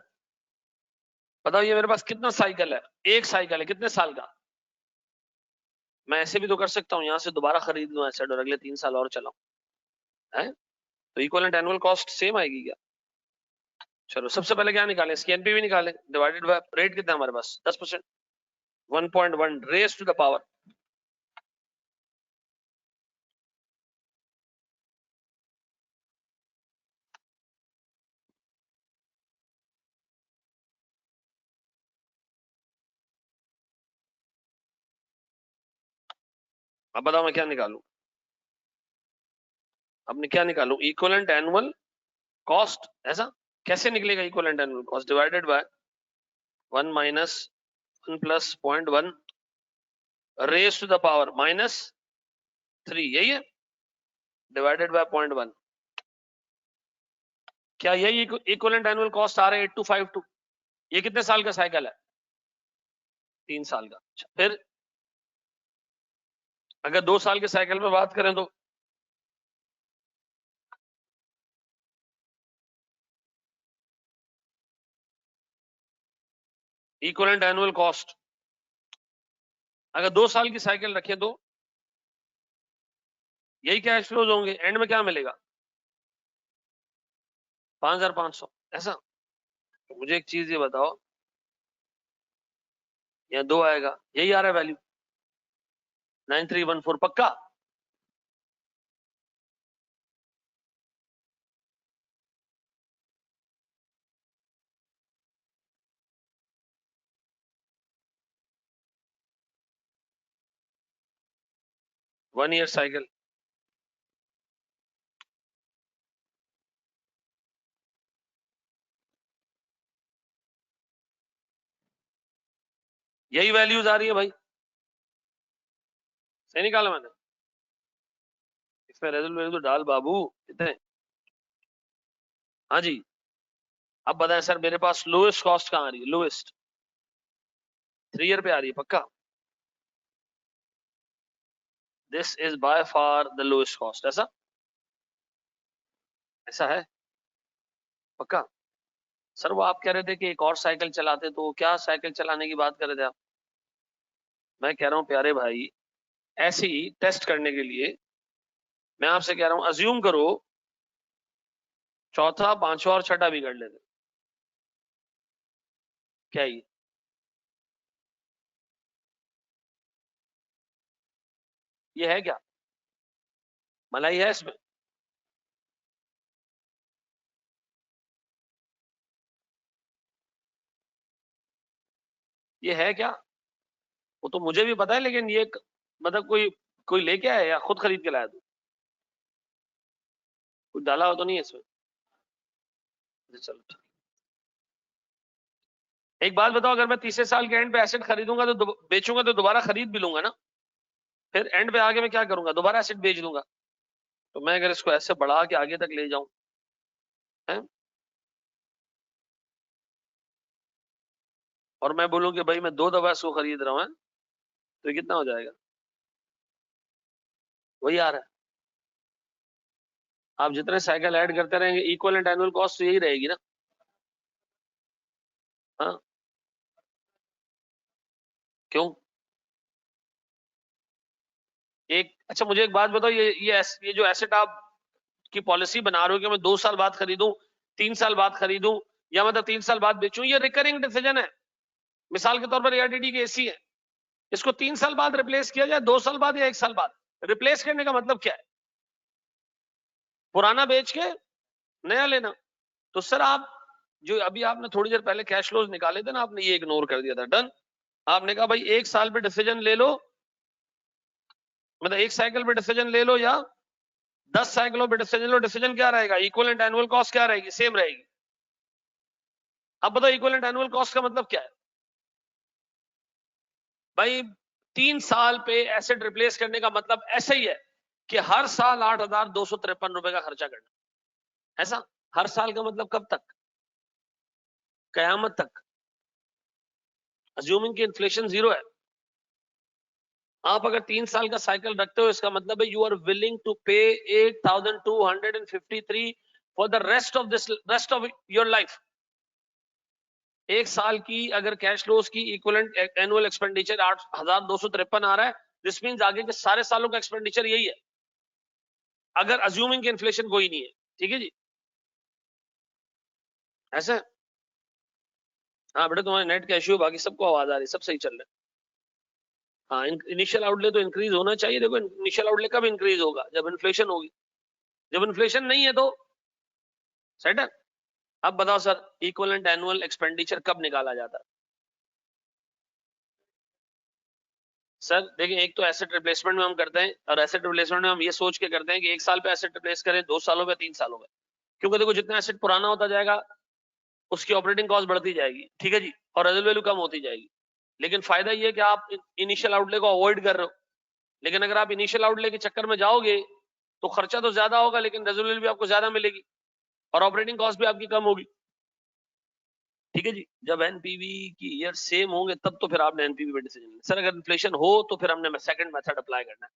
बताओ ये मेरे पास कितना साइकिल है, एक साइकिल है, कितने साल का? मैं ऐसे भी तो कर सकता हूँ, यहाँ से दोबारा खरीद लूं एसेट और अगले 3 साल और चलाऊं, है? तो equal and annual cost same आएगी क्या? चलो सबसे पहले क्या निकालें, इसकी एनपीवी निकालें, डिवाइडेड बाय रेट कितना है हमारे पास, 10%। 1.1 रेज टू द पावर, अब बताओ मैं क्या निकालूं, अब मैं क्या निकालूं, इक्वल एंड एनुअल कॉस्ट, ऐसा? कैसे निकलेगा equivalent annual cost? Divided by 1 minus 1 plus 0.1 raise to the power -3, यही है, डिवाइडेड बाय 0.1। क्या यही इक्विवेलेंट एनुअल कॉस्ट आ रहा है 8252? ये कितने साल का साइकिल है? 3 साल का। फिर अगर 2 साल के साइकिल में बात करें तो इक्विवेलेंट एनुअल कॉस्ट अगर 2 साल की साइकिल रखें तो यही कैश फ्लोज होंगे, एंड में क्या मिलेगा? 5500। ऐसा? तो मुझे एक चीज ये बताओ, यहाँ 2 आएगा, यही आ रहा है वैल्यू 9314 पक्का? One year cycle. यही वैल्यूज आ रही है भाई, सही निकाला मैंने? इसमें रेजल्ट वैल्यू तो डाल बाबू कितने। हाँ जी, अब बताएं सर मेरे पास लोएस्ट कॉस्ट कहाँ आ रही है? लोएस्ट 3 ईयर पे आ रही है पक्का? This is by far the lowest cost. ऐसा? ऐसा है पक्का? सर वो आप कह रहे थे कि एक और साइकिल चलाते, तो क्या साइकिल चलाने की बात कर रहे थे आप? मैं कह रहा हूँ प्यारे भाई, ऐसे ही टेस्ट करने के लिए मैं आपसे कह रहा हूँ, अज्यूम करो चौथा, पांचवा और छठा भी कर लेते, क्या ये है क्या? मलाई है इसमें? ये है क्या? वो तो मुझे भी पता है, लेकिन ये मतलब कोई कोई लेके आया या खुद खरीद के लाया? तू कुछ डाला हो तो नहीं है इसमें? चलो ठीक। एक बात बताओ, अगर मैं तीसरे साल के एंड पे एसेट खरीदूंगा तो बेचूंगा तो दोबारा खरीद भी लूंगा ना? फिर एंड पे आगे मैं क्या करूंगा? दोबारा एसेट बेच दूंगा। तो मैं अगर इसको ऐसे बढ़ा के आगे तक ले जाऊं है, और मैं बोलूं कि भाई मैं 2 दफा इसको खरीद रहा हूं, तो ये कितना हो जाएगा? वही आ रहा है। आप जितने साइकिल ऐड करते रहेंगे इक्वल एंड एनुअल कॉस्ट तो यही रहेगी ना? हाँ, क्यों? एक अच्छा मुझे एक बात बताओ, ये जो एसेट आप की पॉलिसी बना रहे हो कि मैं 2 साल बाद खरीदूं, 3 साल बाद खरीदूं, या मतलब 3 साल बाद बेचूं, ये रिकरिंग डिसीजन है। मिसाल के तौर पर एआरडीडी की एसी है, इसको 3 साल बाद रिप्लेस किया जाए, 2 साल बाद या 1 साल बाद। रिप्लेस करने का मतलब क्या है? पुराना बेच के नया लेना। तो सर आप जो अभी आपने थोड़ी देर पहले कैश फ्लोज निकाले थे ना, आपने ये इग्नोर कर दिया था। डन। आपने कहा भाई 1 साल पे डिसीजन ले लो, मतलब 1 साइकिल पे डिसीजन ले लो या 10 साइकिलों पे डिसीजन लो, डिसीजन क्या रहेगा? इक्विवेलेंट एनुअल कॉस्ट क्या रहेगी? सेम रहेगी। अब बताओ इक्विवेलेंट एनुअल कॉस्ट का मतलब क्या है? भाई 3 साल पे एसेट रिप्लेस करने का मतलब ऐसा ही है कि हर साल 8,253 रुपए का खर्चा करना। ऐसा? हर साल का मतलब कब तक? कयामत तक, अज्यूमिंग कि इन्फ्लेशन 0 है। आप अगर 3 साल का साइकिल रखते हो, इसका मतलब है यू आर विलिंग टू पे 8,253 for the rest of your life. 1 साल की अगर कैश फ्लोज की इक्विवेलेंट एनुअल एक्सपेंडिचर 8,253 आ रहा है, दिस मींस आगे के सारे सालों का एक्सपेंडिचर यही है, अगर अज्यूमिंग कि इन्फ्लेशन कोई नहीं है। ठीक है जी? ऐसा? हाँ बेटा, तुम्हारे नेट का इश्यू, बाकी सबको आवाज आ रही है, सब सही चल रहा है। हाँ, इनिशियल आउटले तो इंक्रीज होना चाहिए। देखो इनिशियल आउटले कब इंक्रीज होगा? जब इन्फ्लेशन होगी। जब इन्फ्लेशन नहीं है तो सेट है। अब बताओ सर, इक्विवेलेंट एनुअल एक्सपेंडिचर कब निकाला जाता है? सर देखिए, एक तो एसेट रिप्लेसमेंट में हम करते हैं, और एसेट रिप्लेसमेंट में हम ये सोच के करते हैं कि 1 साल पे एसेट रिप्लेस करें, 2 सालों में, 3 सालों में। क्योंकि देखो जितना एसेट पुराना होता जाएगा उसकी ऑपरेटिंग कॉस्ट बढ़ती जाएगी, ठीक है जी, और रेजिडुअल वैल्यू कम होती जाएगी। लेकिन फायदा ये है कि आप इनिशियल आउटले को अवॉइड कर रहे हो। लेकिन अगर आप इनिशियल आउटले के चक्कर में जाओगे तो खर्चा तो ज्यादा होगा, लेकिन रेजिडुअल भी आपको ज्यादा मिलेगी और ऑपरेटिंग कॉस्ट भी आपकी कम होगी, ठीक है जी। जब एनपीवी की ईयर सेम होंगे तब तो फिर आपने एनपीवी पे डिसीजन लेना। सर अगर इन्फ्लेशन हो तो फिर हमने सेकंड मेथड अप्लाई करना है,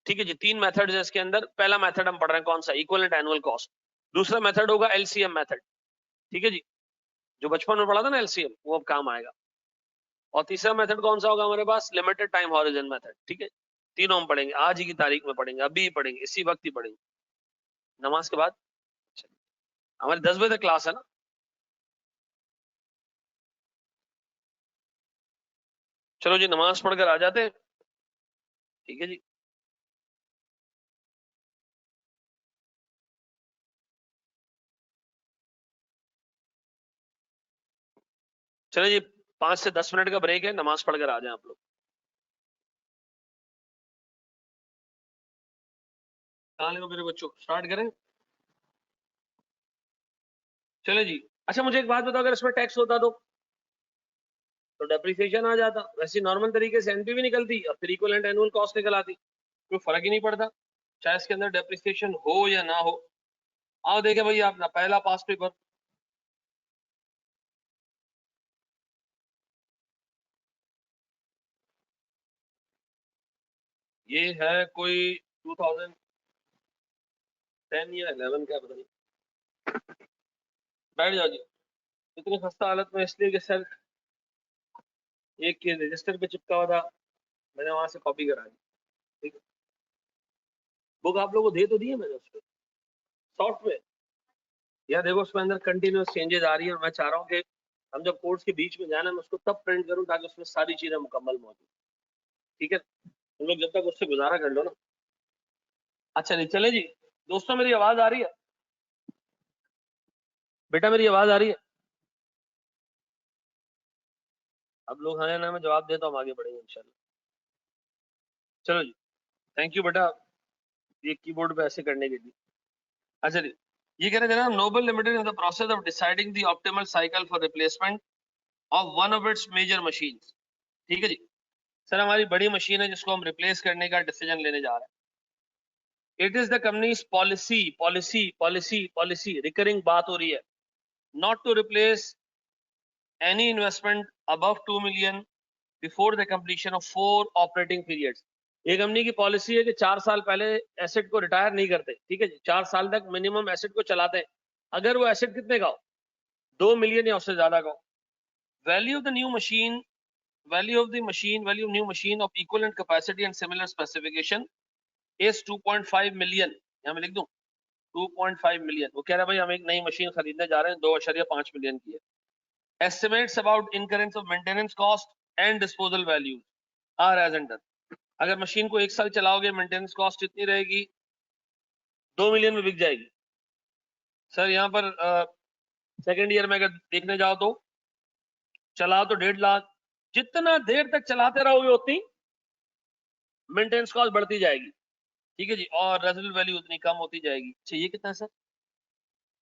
ठीक है जी। 3 मेथड्स है इसके अंदर। पहला मेथड हम पढ़ रहे हैं कौन सा, इक्विवेलेंट एनुअल कॉस्ट। दूसरा मेथड होगा एलसीएम मेथड, ठीक है जी, जो बचपन में पढ़ा था ना एलसीएम, वो अब काम आएगा। और तीसरा मेथड कौन सा होगा हमारे पास, लिमिटेड टाइम हॉरिजन मेथड, ठीक है। तीनों हम पढ़ेंगे, आज ही की तारीख में पढ़ेंगे, अभी ही पढ़ेंगे, इसी वक्त ही पढ़ेंगे, नमाज के बाद। हमारी 10 बजे तक क्लास है ना। चलो जी, नमाज पढ़कर आ जाते हैं, ठीक है जी। चलो जी, 5 से 10 मिनट का ब्रेक है, नमाज पढ़कर आ जाए आप लोग। मेरे बच्चों स्टार्ट करें। चलो जी। अच्छा मुझे एक बात बताओ, अगर इसमें टैक्स होता तो डेप्रिसिएशन आ जाता, वैसे नॉर्मल तरीके से एनपीवी निकलती और फिर इक्विवेलेंट एनुअल कॉस्ट निकल आती, कोई फर्क ही नहीं पड़ता चाहे इसके अंदर डेप्रिसिएशन हो या ना हो। आओ देखे भाई अपना पहला पास पेपर। ये है कोई 2010 या 11 का, पता नहीं। बैठ जाओ जी। इतनी खस्ता हालत में इसलिए कि सर एक के रजिस्टर पे चिपका हुआ था, मैंने वहां से कॉपी करा दी, ठीक है। बुक आप लोगों को दे तो दी है मैंने उस पर सॉफ्टवेयर, या देखो उसमें अंदर कंटिन्यूस चेंजेस आ रही है, और मैं चाह रहा हूँ कि हम जब कोर्स के बीच में जाना मैं उसको तब प्रिंट करूँ ताकि उसमें सारी चीजें मुकम्मल मौजूद, ठीक है। तुम लोग जब तक उससे गुजारा कर लो ना। अच्छा नहीं चले जी। दोस्तों मेरी आवाज आ रही है, बेटा मेरी आवाज आ रही है? अब लोग हाँ या ना में जवाब दे तो हम आगे बढ़ेंगे इंशाल्लाह। चलो जी, थैंक यू बेटा ये कीबोर्ड पे ऐसे करने के लिए। अच्छा जी, ये कह रहे थे ना, Noble limited in the process of deciding the optimal cycle for replacement of one of its major machines, ठीक है जी। सर हमारी बड़ी मशीन है जिसको हम रिप्लेस करने का डिसीजन लेने जा रहे हैं। It is the company's policy policy policy policy, recurring बात हो रही है, not to replace any investment above 2 million before the completion of 4 operating periods. ये कंपनी की पॉलिसी है कि 4 साल पहले एसेट को रिटायर नहीं करते, ठीक है जी। 4 साल तक मिनिमम एसेट को चलाते हैं, अगर वो एसेट कितने का हो, 2 मिलियन या उससे ज्यादा का हो। Value of the new machine, value of the machine, value of new machine of equivalent capacity and similar specification is 2.5 million। यहाँ मैं लिख दूं 2.5 मिलियन। वो कह रहा है भाई हम एक नई मशीन खरीदने जा रहे हैं 2.5 मिलियन की है। Estimates about incurrence of maintenance cost and disposal values are as under। अगर मशीन को 1 साल चलाओगे मेंटेनेंस कॉस्ट इतनी रहेगी, 2 मिलियन में बिक जाएगी। सर यहाँ पर सेकेंड ईयर में अगर देखने जाओ तो चलाओ तो 1.5 लाख, जितना देर तक चलाते रहोगे उतनी मेंटेनेंस कॉस्ट बढ़ती जाएगी, ठीक है जी, और रेजिडुअल वैल्यू उतनी कम होती जाएगी। अच्छा ये कितना है सर,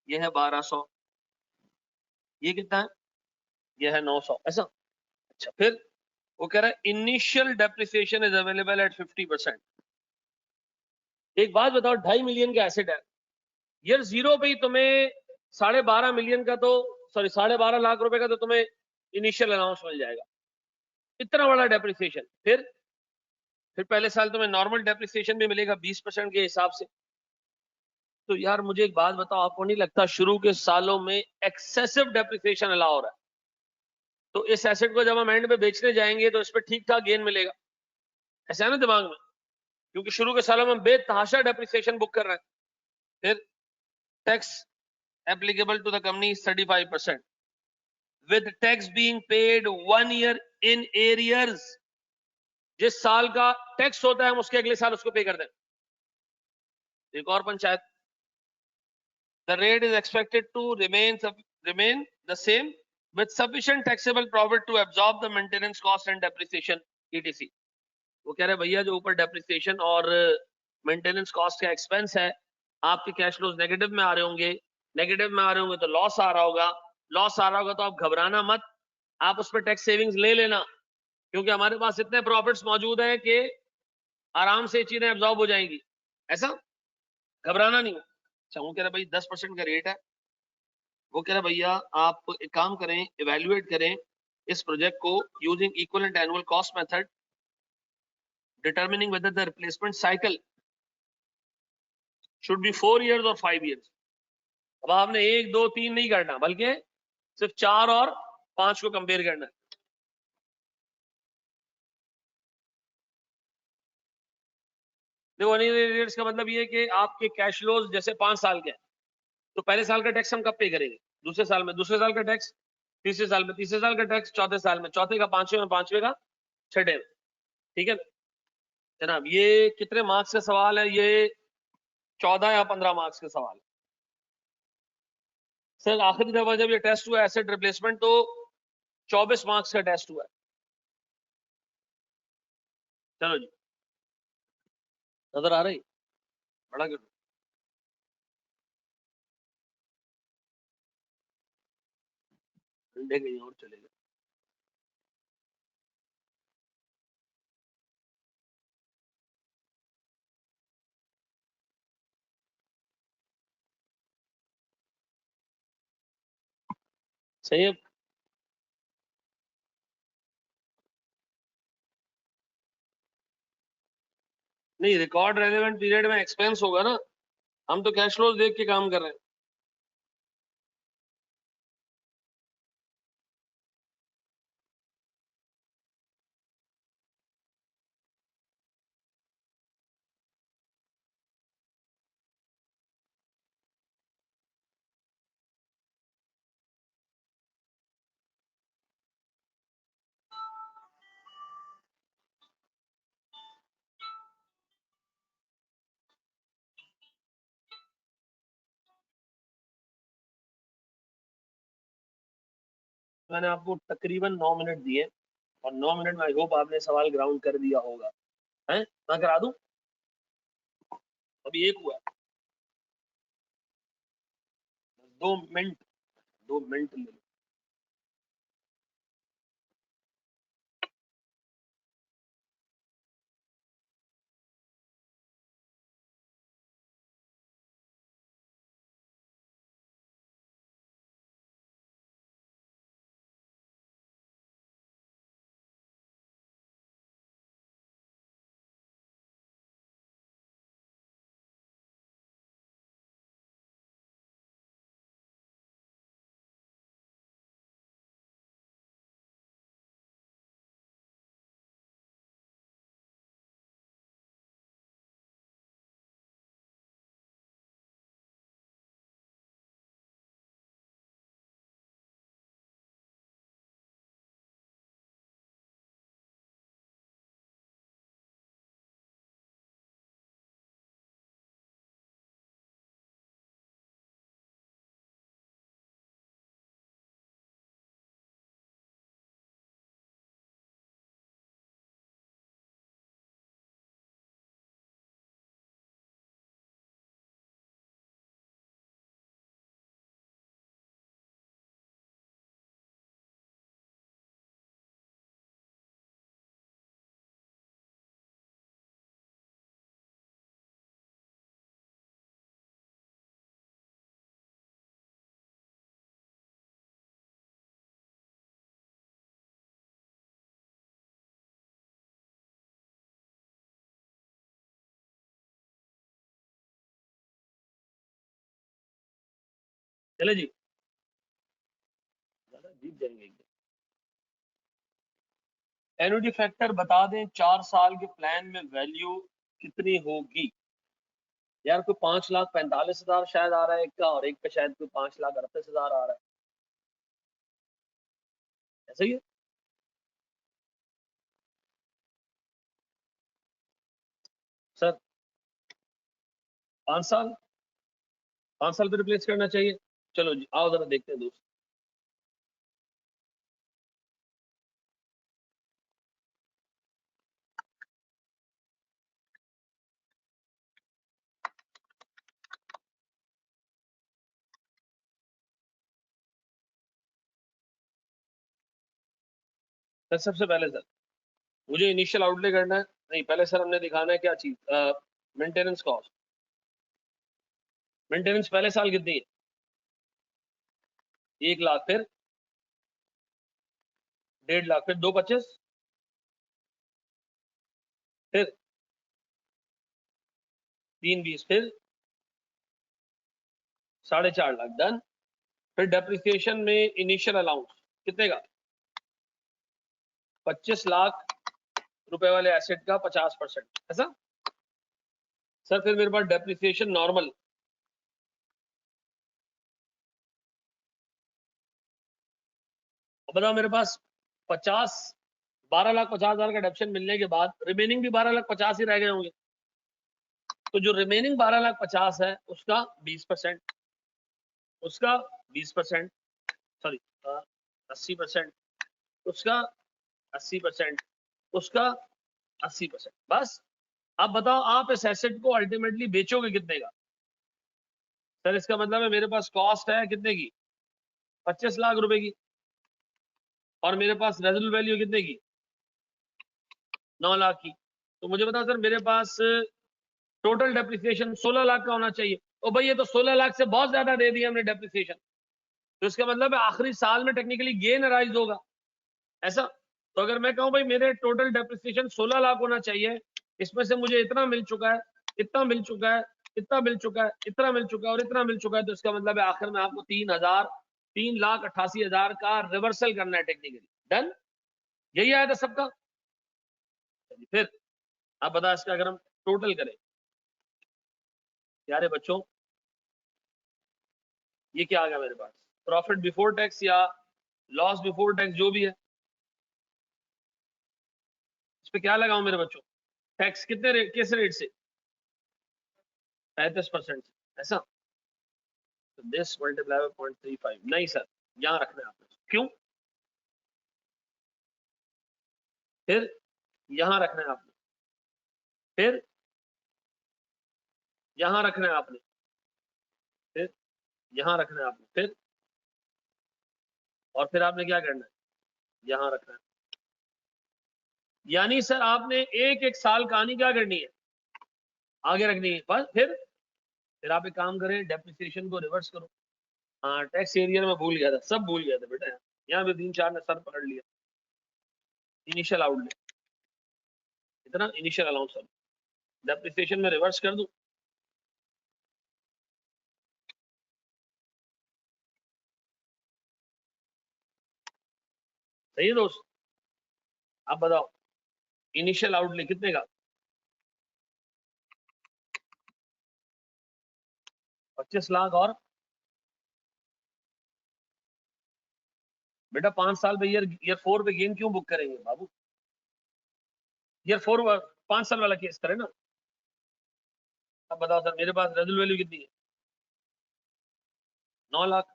ये है 1200, ये कितना है, ये है 900, ऐसा। अच्छा फिर वो कह रहा है initial depreciation is available at 50%। एक बात बताओ, 2.5 मिलियन का एसेट है यार, जीरो पे ही तुम्हें 12.5 मिलियन का तो, सॉरी 12.5 लाख रुपए का तो तुम्हें इनिशियल अलाउंस मिल जाएगा, इतना बड़ा डेप्रिसिएशन। फिर पहले साल तुम्हें नॉर्मल डेप्रिसिएशन भी मिलेगा 20% के हिसाब से। तो यार मुझे एक बात बताओ, आपको नहीं लगता शुरू के सालों में एक्सेसिव डेप्रिसिएशन अलाउ हो रहा है, तो इस एसेट को जब हम एंड में बेचने जाएंगे तो इस पर ठीक ठाक गेन मिलेगा, ऐसा है ना दिमाग में, क्योंकि शुरू के सालों में हम बेतहाशा डेप्रिसिएशन बुक कर रहे हैं। फिर tax applicable to the company 35%, with tax being paid 1 year in arrears. जिस साल का टैक्स होता है हम उसके अगले साल उसको पे कर दें। एक और panchayat, the rate is expected to remain the same with sufficient taxable profit to absorb the maintenance cost and depreciation etc। वो कह रहे हैं भैया जो ऊपर डेप्रिसिएशन और मेंटेनेंस कॉस्ट का एक्सपेंस है, आपके कैश फ्लोज नेगेटिव में आ रहे होंगे, नेगेटिव में आ रहे होंगे तो लॉस आ रहा होगा, लॉस आ रहा होगा तो आप घबराना मत, आप उस पर टैक्स सेविंग्स ले लेना, क्योंकि हमारे पास इतने प्रॉफिट्स मौजूद हैं कि आराम से चीजें एब्जॉर्ब हो जाएंगी, ऐसा घबराना नहीं। अच्छा वो कह रहा भाई 10% का रेट है, वो कह रहा भैया आप एक काम करें, इवेल्युएट करें इस प्रोजेक्ट को using equivalent annual cost method, determining whether the replacement cycle should be 4 years और 5 years। अब आपने 1 2 3 नहीं करना, बल्कि सिर्फ 4 और 5 को कंपेयर करना है। देखो रेट्स का मतलब ये है कि आपके कैश फ्लोज जैसे 5 साल के हैं, तो पहले साल का टैक्स हम कब पे करेंगे? दूसरे साल में दूसरे साल का टैक्स, तीसरे साल में तीसरे साल का टैक्स, चौथे साल में चौथे का, पांचवे में पांचवे का, छठे में। ठीक है जनाब, ये कितने मार्क्स का सवाल है? ये 14 या 15 मार्क्स का सवाल है। सर आखिरी दफा जब ये टेस्ट हुआ एसेट रिप्लेसमेंट तो 24 मार्क्स का टेस्ट हुआ है। चलो जी, नजर आ रही? बड़ा गुड। अंडे कहीं और चलेगा। सही है। नहीं, रिकॉर्ड रेलेवेंट पीरियड में एक्सपेंस होगा ना, हम तो कैश फ्लोज देख के काम कर रहे हैं। मैंने आपको तकरीबन 9 मिनट दिए, और 9 मिनट में आई होप आपने सवाल ग्राउंड कर दिया होगा। है मैं करा दूं? अभी एक हुआ है, 2 मिनट, 2 मिनट ले लो। चले जी, ज्यादा जीत जाएंगे एकदम। एनुटी फैक्टर बता दें 4 साल के प्लान में वैल्यू कितनी होगी? यार कोई 5,45,000 शायद आ रहा है एक का, और एक का शायद कोई 5,38,000 आ रहा है, ऐसा ही है। सर 5 साल, 5 साल पे रिप्लेस करना चाहिए। चलो जी आओ जरा देखते हैं दोस्त। सर सबसे पहले सर मुझे इनिशियल आउटले करना है, नहीं पहले सर हमने दिखाना है क्या चीज, मेंटेनेंस कॉस्ट। मेंटेनेंस पहले साल कितनी है? 1 लाख, फिर 1.5 लाख, फिर 2.25, फिर 3.20, फिर 4.5 लाख, डन। फिर डेप्रिसिएशन में इनिशियल अलाउंस कितने का? 25 लाख रुपए वाले एसेट का 50%, ऐसा सर। फिर मेरे पास डेप्रिसिएशन नॉर्मल, बताओ मेरे पास 12,50,000 का डेप्शन मिलने के बाद रिमेनिंग भी 12,50,000 ही रह गए होंगे। तो जो रिमेनिंग 12,50,000 है उसका 20%, उसका 20%, सॉरी 80%, उसका 80%, उसका 80%, बस। अब बताओ आप इस एसेट को अल्टीमेटली बेचोगे कितने का? सर इसका मतलब है मेरे पास कॉस्ट है कितने की? 25 लाख रुपए की, और मेरे पास रेजिडुअल वैल्यू कितने की? 9 लाख की। तो मुझे बताओ सर मेरे पास टोटल डेप्रिसिएशन 16 लाख का होना चाहिए। ओ भाई ये तो 16 लाख से बहुत ज्यादा दे दिया हमने डेप्रिसिएशन, तो इसका मतलब है आखिरी साल में टेक्निकली गेन अराइज होगा, ऐसा। तो अगर मैं कहूं भाई मेरे टोटल डेप्रिसिएशन 16 लाख होना चाहिए, इसमें से मुझे इतना मिल चुका है, इतना मिल चुका है, इतना मिल चुका है, इतना मिल चुका है और इतना मिल चुका है, तो इसका मतलब है आखिर में आपको 3,88,000 का रिवर्सल करना है टेक्निकली, डन। यही आया था सबका। फिर आप बता इसका अगर हम टोटल करें, प्यारे बच्चों ये क्या आ गया मेरे पास, प्रॉफिट बिफोर टैक्स या लॉस बिफोर टैक्स जो भी है, इस पे क्या लगाऊं मेरे बच्चों? टैक्स कितने रेट, किस रेट से? 35% से, ऐसा। तो दिस मल्टीप्लाई बाय 0.35, नहीं सर यहां रखना है आपने, क्यों? फिर यहां रखना है आपने, फिर यहां रखना है आपने, फिर यहां रखना है आपने, फिर और फिर आपने क्या करना है? यहां रखना है। यानी सर आपने एक एक साल कहानी क्या करनी है? आगे रखनी है बस। फिर आप एक काम करें, डेप्रिसिएशन को रिवर्स करो। हाँ टैक्स एरिया में भूल गया था, सब भूल गया था बेटा, यहाँ पे 3-4 ने सर पकड़ लिया। इनिशियल आउटले इतना, इनिशियल अलाउंस डेप्रिसिएशन में रिवर्स कर दूं। सही है दोस्त, आप बताओ इनिशियल आउटले कितने का? 25 लाख, और बेटा 5 साल पे ईयर ईयर 4 पे गेन क्यों बुक करेंगे बाबू? ईयर 4 5 साल वाला केस करें ना। अब बताओ सर मेरे पास रेजुअल वैल्यू कितनी है? 9 लाख।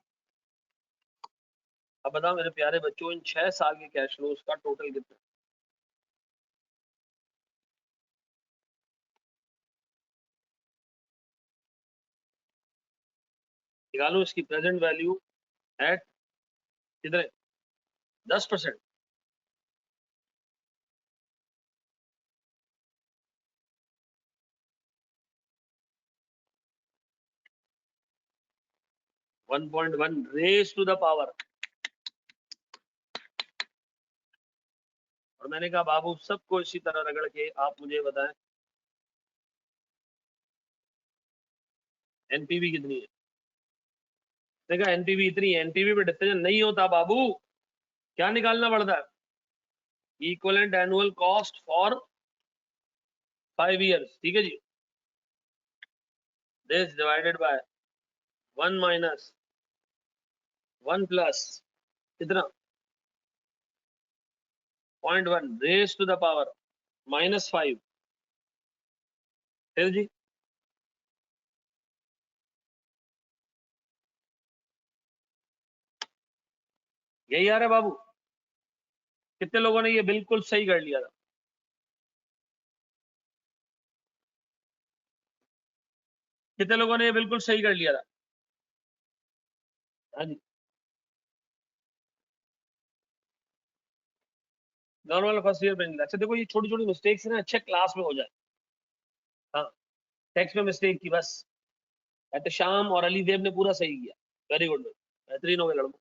अब बताओ मेरे प्यारे बच्चों इन 6 साल के कैश फ्लोज का टोटल कितना? निकालो इसकी प्रेजेंट वैल्यू एट कितने? 10%। 1.1 रेज टू द पावर। और मैंने कहा बाबू सबको इसी तरह रगड़ के आप मुझे बताएं एनपीवी कितनी है। देखा एनपीवी इतनी है, एनपीवी पे डिसीजन नहीं होता बाबू, क्या निकालना पड़ता है? Equivalent annual cost for 5 years, ठीक है जी। This divided by 1 minus 1 plus कितना? 0.1 रेज टू द पावर -5। फिर जी यही आ रहा है बाबू। कितने लोगों ने ये बिल्कुल सही कर लिया था? कितने लोगों ने ये बिल्कुल सही कर लिया था? हाँ जी। नॉर्मल फर्स्ट ईयर में। अच्छा देखो, ये छोटी छोटी मिस्टेक्स ना अच्छे क्लास में हो जाए। हाँ, टेक्स्ट में मिस्टेक की बस। शाम और अली देव ने पूरा सही किया। वेरी गुड, बेहतरीन हो गए लड़कों।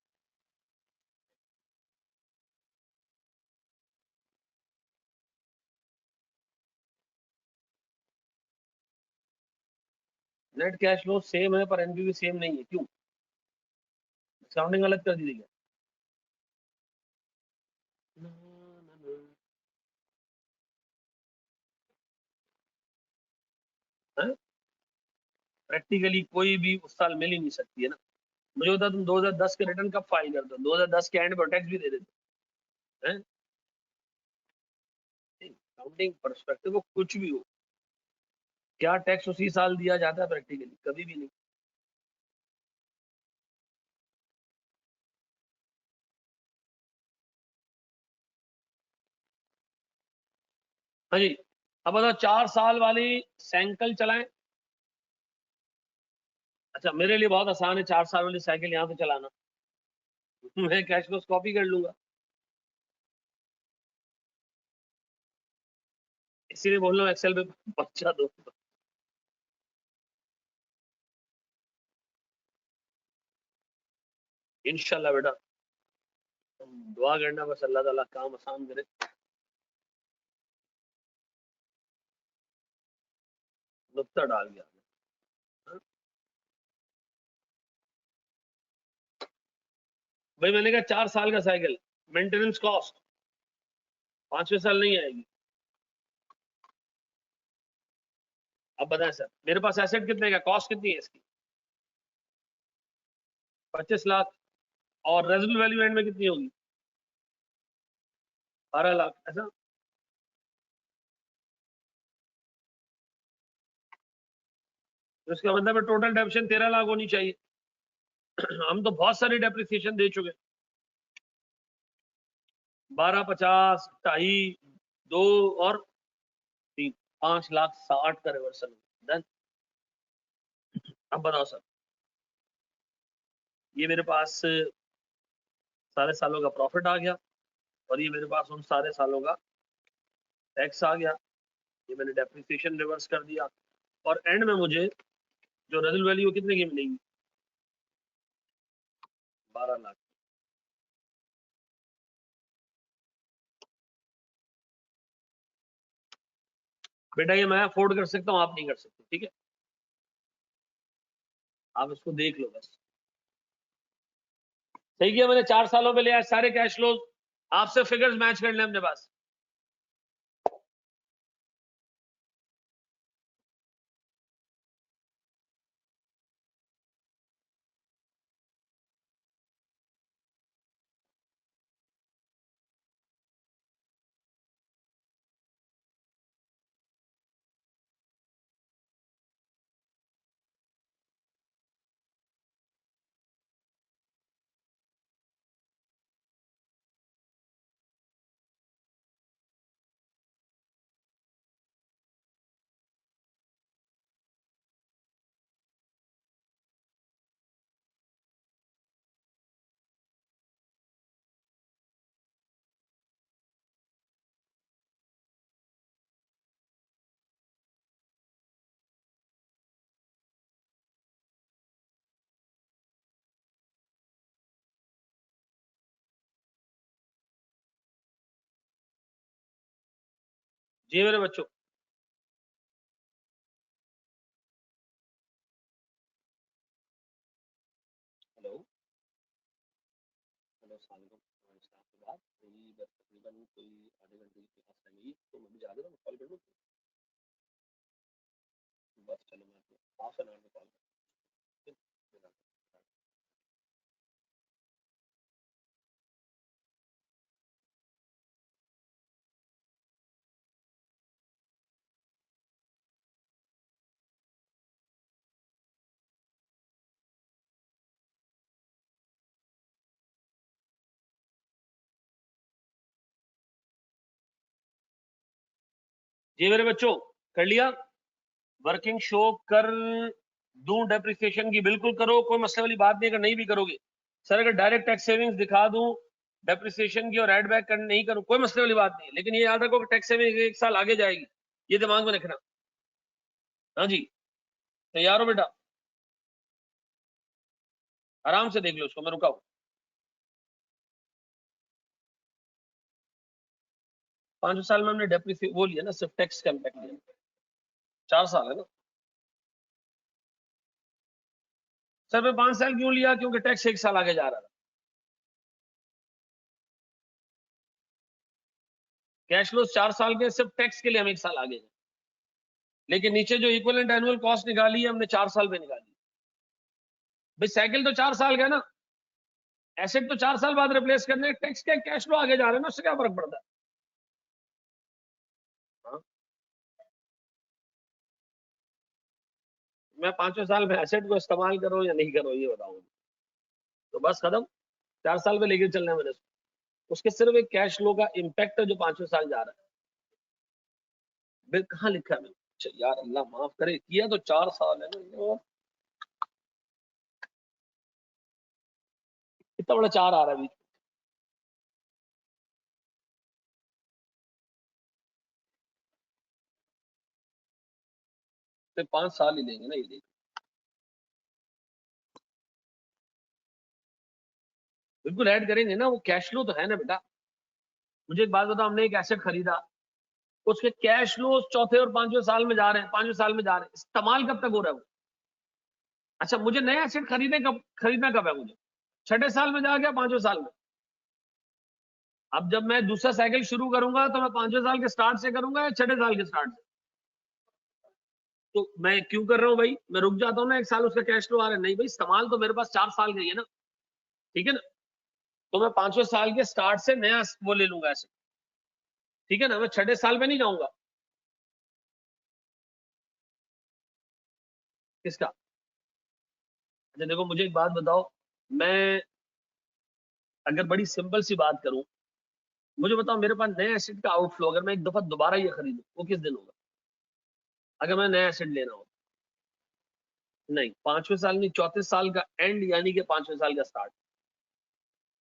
नेट कैश फ्लो सेम है पर एनपीवी सेम नहीं है, क्यों? डिस्काउंटिंग अलग कर दी गई है। प्रैक्टिकली कोई भी उस साल मिल ही नहीं सकती है ना। मुझे बता, तुम 2010 के रिटर्न कब फाइल करते हो? 2010 के एंड पर टैक्स भी दे देते हैं। काउंटिंग परस्पेक्टिव को कुछ भी हो, क्या टैक्स उसी साल दिया जाता है? प्रैक्टिकली कभी भी नहीं। हाँ जी, अब बताओ 4 साल वाली साइकिल चलाएं। अच्छा, मेरे लिए बहुत आसान है 4 साल वाली साइकिल यहाँ से चलाना। मैं कैश फ्लो कॉपी कर लूंगा। इसीलिए बोल रहा हूँ एक्सेल पे बच्चा दो। इंशाल्लाह बेटा, दुआ करना बस अल्लाह ताला काम आसान करे। नुक्ता डाल गया। भाई मैंने कहा 4 साल का साइकिल, मेंटेनेंस कॉस्ट 5वें साल नहीं आएगी। अब बताएं सर, मेरे पास एसेट कितने का, कॉस्ट कितनी है इसकी? 25 लाख। और रेजिडुअल वैल्यू एंड में कितनी होगी? 12 लाख, ऐसा? तो इसका मतलब है टोटल डेप्शन 13 लाख होनी चाहिए। हम तो बहुत सारी डेप्रिसिएशन दे चुके। 12, 50, 2.5, 2 और 3, 5,60,000 का रिवर्सल। डन। अब बताओ सर, ये मेरे पास सारे सालों का प्रॉफिट आ गया, और ये मेरे पास उन सारे सालों का टैक्स आ गया। ये मैंने डेप्रिसिएशन रिवर्स कर दिया, और एंड में मुझे जो रेजिडुअल वैल्यू कितने की मिलेगी? 12 लाख। बेटा ये मैं अफोर्ड कर सकता हूँ, आप नहीं कर सकते, ठीक है? आप इसको देख लो बस। सही किया मैंने, 4 सालों में ले आए सारे कैश फ्लोज। आपसे फिगर्स मैच करने अपने पास। जी मेरे बच्चों, हेलो हेलो, अस्सलाम वालेकुम। स्टाफ के बाद मेरी बस तकरीबन कोई आधे घंटे के पास टाइम है, तो मैं भी जा रहा हूँ, कॉल कर लूँ? बस चलो, मैं आपको हाफ एन आवर में कॉल करता हूँ। जी मेरे बच्चों, कर लिया? वर्किंग शो कर दूं डेप्रिसिएशन की? बिल्कुल करो, कोई मसले वाली बात नहीं। अगर नहीं भी करोगे सर, अगर डायरेक्ट टैक्स सेविंग्स दिखा दूं डेप्रिसिएशन की और एड बैक करने नहीं करूं, कोई मसले वाली बात नहीं, लेकिन ये याद रखो कि टैक्स सेविंग 1 साल आगे जाएगी, ये दिमाग में रखना। हाँ जी, तैयार हो बेटा? आराम से देख लो उसको, मैं रुका हूं। 5 साल में हमने डेप्रिसिएशन वो लिया ना, सिर्फ टैक्स का इम्पैक्ट लिया, 4 साल है ना सर। मैं 5 साल क्यों लिया? क्योंकि टैक्स 1 साल आगे जा रहा था। कैश फ्लो 4 साल के, सिर्फ टैक्स के लिए हम 1 साल आगे हैं, लेकिन नीचे जो इक्विवेलेंट एनुअल कॉस्ट निकाली है हमने 4 साल पे निकाली। भाई साइकिल तो 4 साल का है ना, एसेट तो 4 साल बाद रिप्लेस करने, टैक्स के कैश फ्लो आगे जा रहे हैं ना, उससे क्या फर्क पड़ता है? हाँ? मैं 5 साल में एसेट को इस्तेमाल करूं या नहीं करूं ये बताऊं, तो बस खत्म। 4 साल पे लेके चलना है मैंने उसके, सिर्फ एक कैश फ्लो का इम्पैक्ट है जो 5 साल जा रहा है। बिल कहाँ लिखा है मैंने? अच्छा, यार अल्लाह माफ करे, किया तो 4 साल है ना, कितना बड़ा 4 आ रहा है अभी। तो 5 साल ही लेंगे ना ये, देख बिल्कुल ऐड करेंगे ना, वो कैश फ्लो तो है ना बेटा। मुझे एक बात बताओ, हमने एक एसेट खरीदा, उसके कैश फ्लो चौथे और 5वें साल में जा रहे हैं, 5वें साल में जा रहे हैं, इस्तेमाल कब तक हो रहा है वो? अच्छा, मुझे नया एसेट खरीदना कब है मुझे? छठे साल में जा गया, 5वें साल में। अब जब मैं दूसरा साइकिल शुरू करूंगा तो मैं 5वें साल के स्टार्ट से करूंगा या छठे साल के स्टार्ट से? तो मैं क्यों कर रहा हूँ भाई? मैं रुक जाता हूँ ना, 1 साल उसका कैश फ्लो आ रहा है, नहीं भाई, इस्तेमाल तो मेरे पास 4 साल का ही है ना, ठीक है ना? तो मैं 5वें साल के स्टार्ट से नया वो ले लूंगा ऐसे, ठीक है ना? मैं छठे साल में नहीं जाऊंगा। किसका? अच्छा देखो, मुझे एक बात बताओ, मैं अगर बड़ी सिंपल सी बात करूं, मुझे बताओ मेरे पास नए एसेट का आउटफ्लो अगर मैं एक दफा दोबारा ये खरीदूं, वो किस दिन होगा? अगर मैं नया एसेट लेना हो, नहीं 5वें साल नहीं, चौथे साल का एंड, यानी कि 5वें साल का स्टार्ट।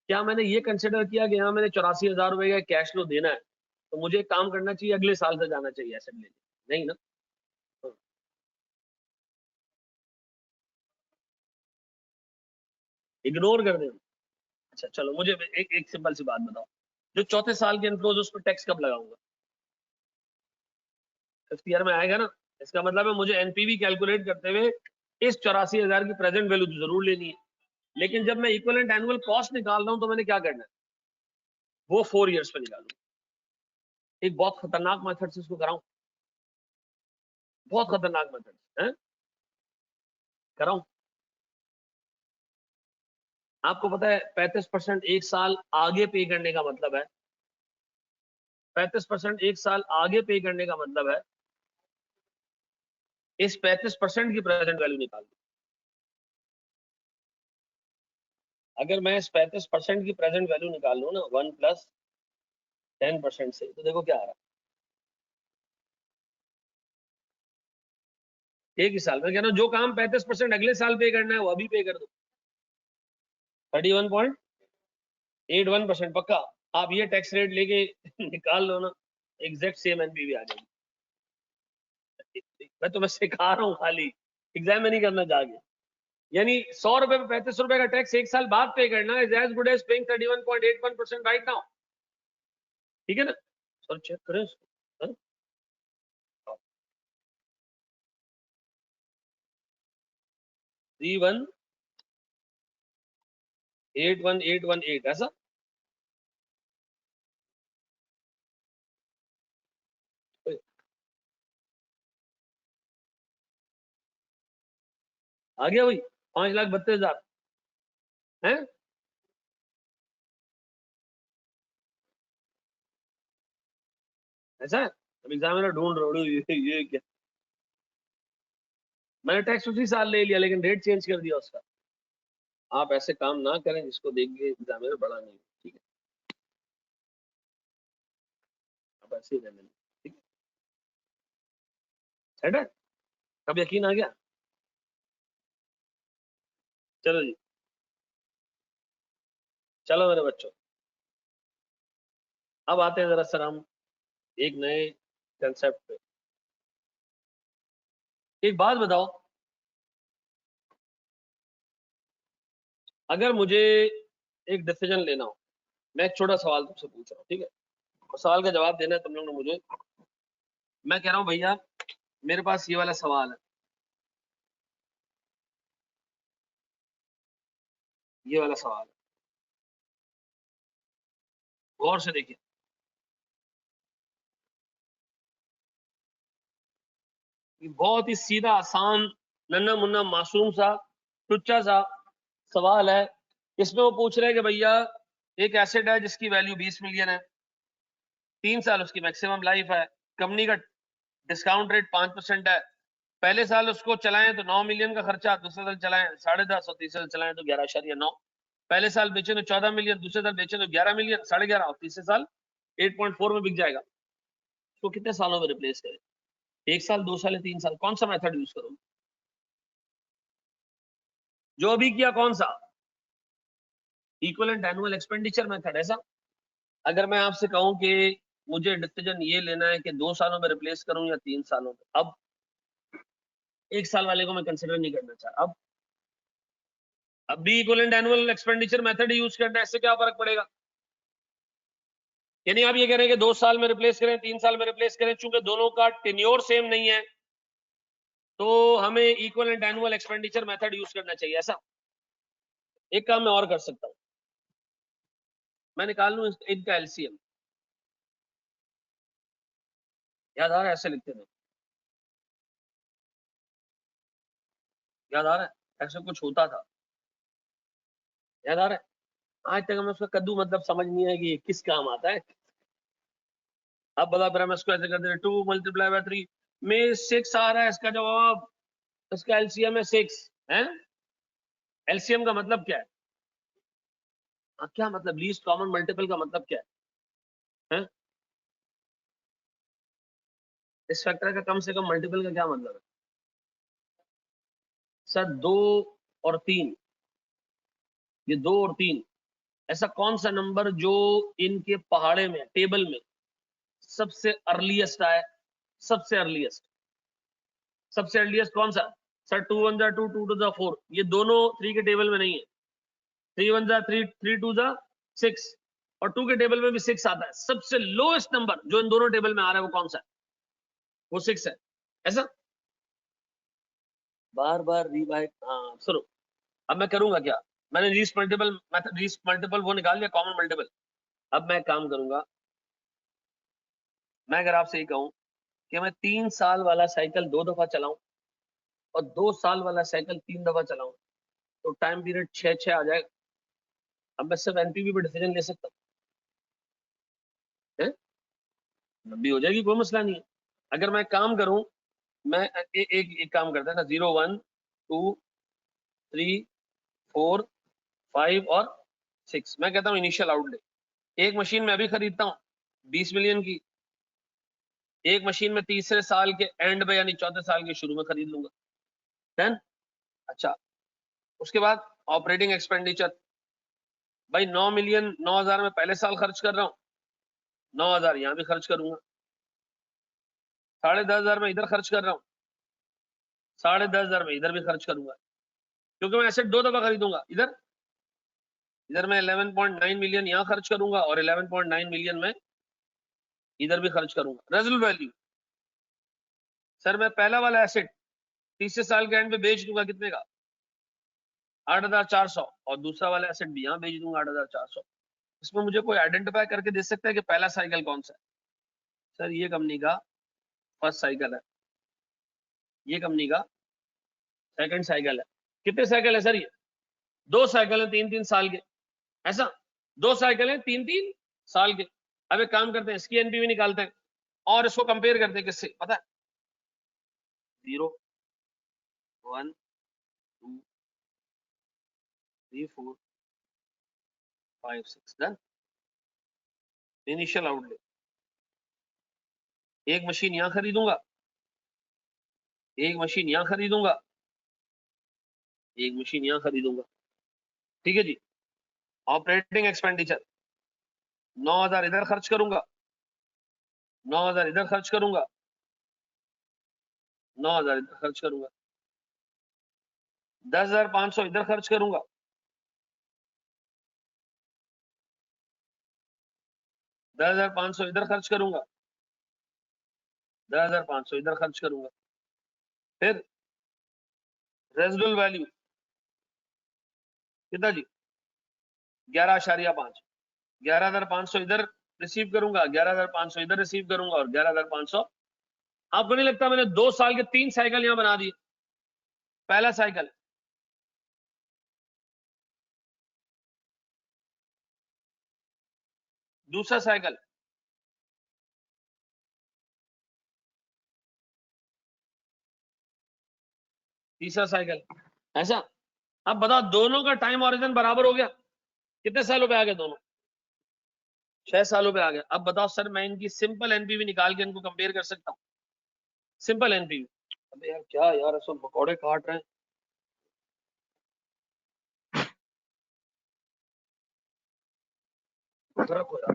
क्या मैंने ये कंसिडर किया कि हाँ मैंने 84,000 रुपए का कैश फ्लो देना है, तो मुझे एक काम करना चाहिए, अगले साल से जाना चाहिए एसेट लेने? नहीं ना। हाँ, इग्नोर कर दें? अच्छा चलो, मुझे एक सिंपल सी बात बताओ, जो चौथे साल के इनफ्लोज उस पर टैक्स कब लगाऊंगा? 5th ईयर में आएगा ना। इसका मतलब है मुझे एनपीवी कैलकुलेट करते हुए इस 84,000 की प्रेजेंट वैल्यू तो जरूर लेनी है, लेकिन जब मैं इक्विवेलेंट एनुअल कॉस्ट निकाल रहा हूं तो मैंने क्या करना है, वो 4 ईयर्स पे निकालू। एक बहुत खतरनाक मेथड से इसको कराऊं, बहुत खतरनाक मेथड है, कराऊं। आपको पता है 35% 1 साल आगे पे करने का मतलब है, 35% 1 साल आगे पे करने का मतलब है इस 35% की प्रेजेंट वैल्यू निकाल दूं। अगर मैं इस 35% की प्रेजेंट वैल्यू निकाल लूं ना, 1 + 10% से, तो देखो क्या आ रहा है। एक ही साल में, कहना जो काम 35% अगले साल पे करना है वो अभी पे कर दो। 31.81% पक्का। आप ये टैक्स रेट लेके निकाल लो ना, एग्जैक्ट सेम एनपीवी आ जाएगी। मैं तुम्हें सिखा रहा हूँ खाली, एग्जाम में नहीं करना जाके। यानी 100 रुपए पे 35 रुपए का टैक्स 1 साल बाद पे करना है, is as good as paying 31.81% right now, ठीक है ना? सर चेक करें इसको, हाँ? 318118 ऐसा? आ गया भाई, 5,32,000 है। ऐसा है? अब एग्जामिनर ढूंढ रहा हूँ ये क्या, मैंने टैक्स उसी साल ले लिया लेकिन रेट चेंज कर दिया उसका। आप ऐसे काम ना करें जिसको देख के एग्जामिनर बड़ा नहीं, ठीक है? आप ऐसे ही रहने दें, ठीक है? सेट है? अब यकीन आ गया? चलो जी, चलो मेरे बच्चों, अब आते हैं जरा सर हम एक नए कंसेप्ट पे। एक बात बताओ, अगर मुझे एक डिसीजन लेना हो, मैं एक छोटा सवाल तुमसे पूछ रहा हूँ, ठीक है? और सवाल का जवाब देना है तुम लोग ने मुझे। मैं कह रहा हूँ भैया मेरे पास ये वाला सवाल है, ये वाला सवाल है, गौर से देखिए। ये बहुत ही सीधा आसान नन्ना मुन्ना मासूम सा टुच्चा सा सवाल है। इसमें वो पूछ रहे हैं कि भैया एक एसेट है जिसकी वैल्यू 20 मिलियन है, 3 साल उसकी मैक्सिमम लाइफ है, कंपनी का डिस्काउंट रेट 5% है, पहले साल उसको चलाएं तो 9 मिलियन का खर्चा, दूसरे साल चलाएं 10.5 और तीसरे साल चलाएं तो 11.9। पहले साल बेचे तो 14 मिलियन, दूसरे साल बेचे तो 11 मिलियन, 11.5 और तीसरे साल 8.4 में बिक जाएगा। तो कितने सालों में रिप्लेस करें? 1 साल, 2 साल या 3 साल? कौन सा मेथड यूज करूं? जो अभी किया कौन सा? Equivalent annual expenditure method. ऐसा अगर मैं आपसे कहूं कि मुझे डिसीजन ये लेना है कि 2 सालों में रिप्लेस करूं या 3 सालों में, अब 1 साल वाले को मैं कंसिडर नहीं करना चाह, अब भी equivalent annual expenditure method use करना है, इससे क्या फर्क पड़ेगा? यानी आप ये कह रहे हैं कि 2 साल में रिप्लेस करें, 3 साल में रिप्लेस करें, चूंकि दोनों का टेन्योर सेम नहीं है तो हमें equivalent annual expenditure method use करना चाहिए। ऐसा एक काम मैं और कर सकता हूं, मैं निकाल लूं इनका एलसीएम। याद आ रहा है? ऐसे लिखते थे, याद आ रहा है? ऐसे कुछ होता था, याद आ रहा है? आज तक हमें उसका कद्दू मतलब समझ नहीं है कि किस काम आता है। अब बता फिर हम इसको ऐसे करते हैं, 2 × 3 में 6 आ रहा है इसका जवाब। इसका एलसीएम है 6 है। एलसीएम का मतलब क्या है? क्या मतलब? लीस्ट कॉमन मल्टीपल का मतलब क्या है? इस फैक्टर का कम से कम मल्टीपल का क्या मतलब है? सर 2 और 3, ये 2 और 3, ऐसा कौन सा नंबर जो इनके पहाड़े में टेबल में सबसे अर्लीस्ट आए? सबसे अर्लीस्ट, सबसे अर्लीस्ट कौन सा? सर 2 × 1 = 2, 2 × 2 = 4, ये दोनों 3 के टेबल में नहीं है। 3 × 1 = 3, 3 × 2 = 6 और 2 के टेबल में भी 6 आता है। सबसे लोएस्ट नंबर जो इन दोनों टेबल में आ रहा है वो कौन सा है? वो 6 है। ऐसा बार बार रिवाइट। हाँ सुनो, अब मैं करूंगा क्या? मैंने least multiple method, least multiple वो निकाल लिया, कॉमन मल्टीपल। अब मैं काम करूंगा, मैं अगर आपसे ये कहूं कि मैं 3 साल वाला साइकिल 2 दफा चलाऊं और 2 साल वाला साइकिल 3 दफा चलाऊं तो टाइम पीरियड 6 आ जाएगा। अब मैं सिर्फ एनपीवी पे डिसीजन ले सकता हूँ, लंबी हो जाएगी, कोई मसला नहीं है। अगर मैं काम करूं, मैं एक काम करता है ना, 0, 1, 2, 3, 4, 5 और 6। मैं कहता हूँ इनिशियल आउटले। एक मशीन मैं अभी खरीदता हूँ 20 मिलियन की, एक मशीन में तीसरे साल के एंड में यानी चौथे साल के शुरू में खरीद लूंगा। डन। अच्छा, उसके बाद ऑपरेटिंग एक्सपेंडिचर, भाई 9 मिलियन 9,000 में पहले साल खर्च कर रहा हूँ, 9,000 यहाँ भी खर्च करूंगा। 10,500 में इधर खर्च कर रहा हूँ, 10,500 में इधर भी खर्च करूंगा, क्योंकि मैं एसेट 2 दफा खरीदूंगा। इधर इधर मैं 11.9 मिलियन यहाँ खर्च करूंगा और 11.9 मिलियन में इधर भी खर्च करूंगा। रेजल्ट वैल्यू, सर मैं पहला वाला एसेट तीसरे साल के एंड में बेच दूंगा, कितने का? 8,400, और दूसरा वाला एसेट भी यहाँ बेच दूंगा 8,400। इसमें मुझे कोई आइडेंटिफाई करके दे सकता है कि पहला साइकिल कौन सा है? सर ये कंपनी का फर्स्ट साइकिल है, ये कंपनी का सेकंड साइकिल है। कितने साइकिल है सर? ये 2 साइकिल है 3-3 साल के। ऐसा 2 साइकिल है 3-3 साल के। अब एक काम करते हैं, इसकी एनपीवी निकालते हैं और इसको कंपेयर करते हैं किससे, पता है? 0, 1, 2, 3, 4, 5, 6। डन। इनिशियल आउटले, एक मशीन यहां खरीदूंगा, एक मशीन यहां खरीदूंगा, एक मशीन यहां खरीदूंगा। ठीक है जी। ऑपरेटिंग एक्सपेंडिचर 9,000 इधर खर्च करूंगा, 9,000 इधर खर्च करूंगा, 9,000 इधर खर्च करूंगा, 10,500 इधर खर्च करूंगा, 10,500 इधर खर्च करूंगा, 10,500 इधर खर्च करूंगा। फिर रेजिडुअल वैल्यू कितना जी? 11.5, 11,500 इधर रिसीव करूंगा, 11,500 इधर रिसीव करूंगा और 11,500। आपको नहीं लगता मैंने 2 साल के 3 साइकिल यहां बना दिए? पहला साइकिल, दूसरा साइकिल, तीसरा साइकिल, ऐसा। अब बताओ दोनों का टाइम ऑरिजिन बराबर हो गया? कितने सालों पे आ गया दोनों? 6 सालों पे आ गया। अब बताओ सर मैं इनकी सिंपल एनपीवी निकाल के इनको कंपेयर कर सकता हूँ? Simple NPV. अबे यार क्या यार, सब पकौड़े काट रहे हैं। रखो यार,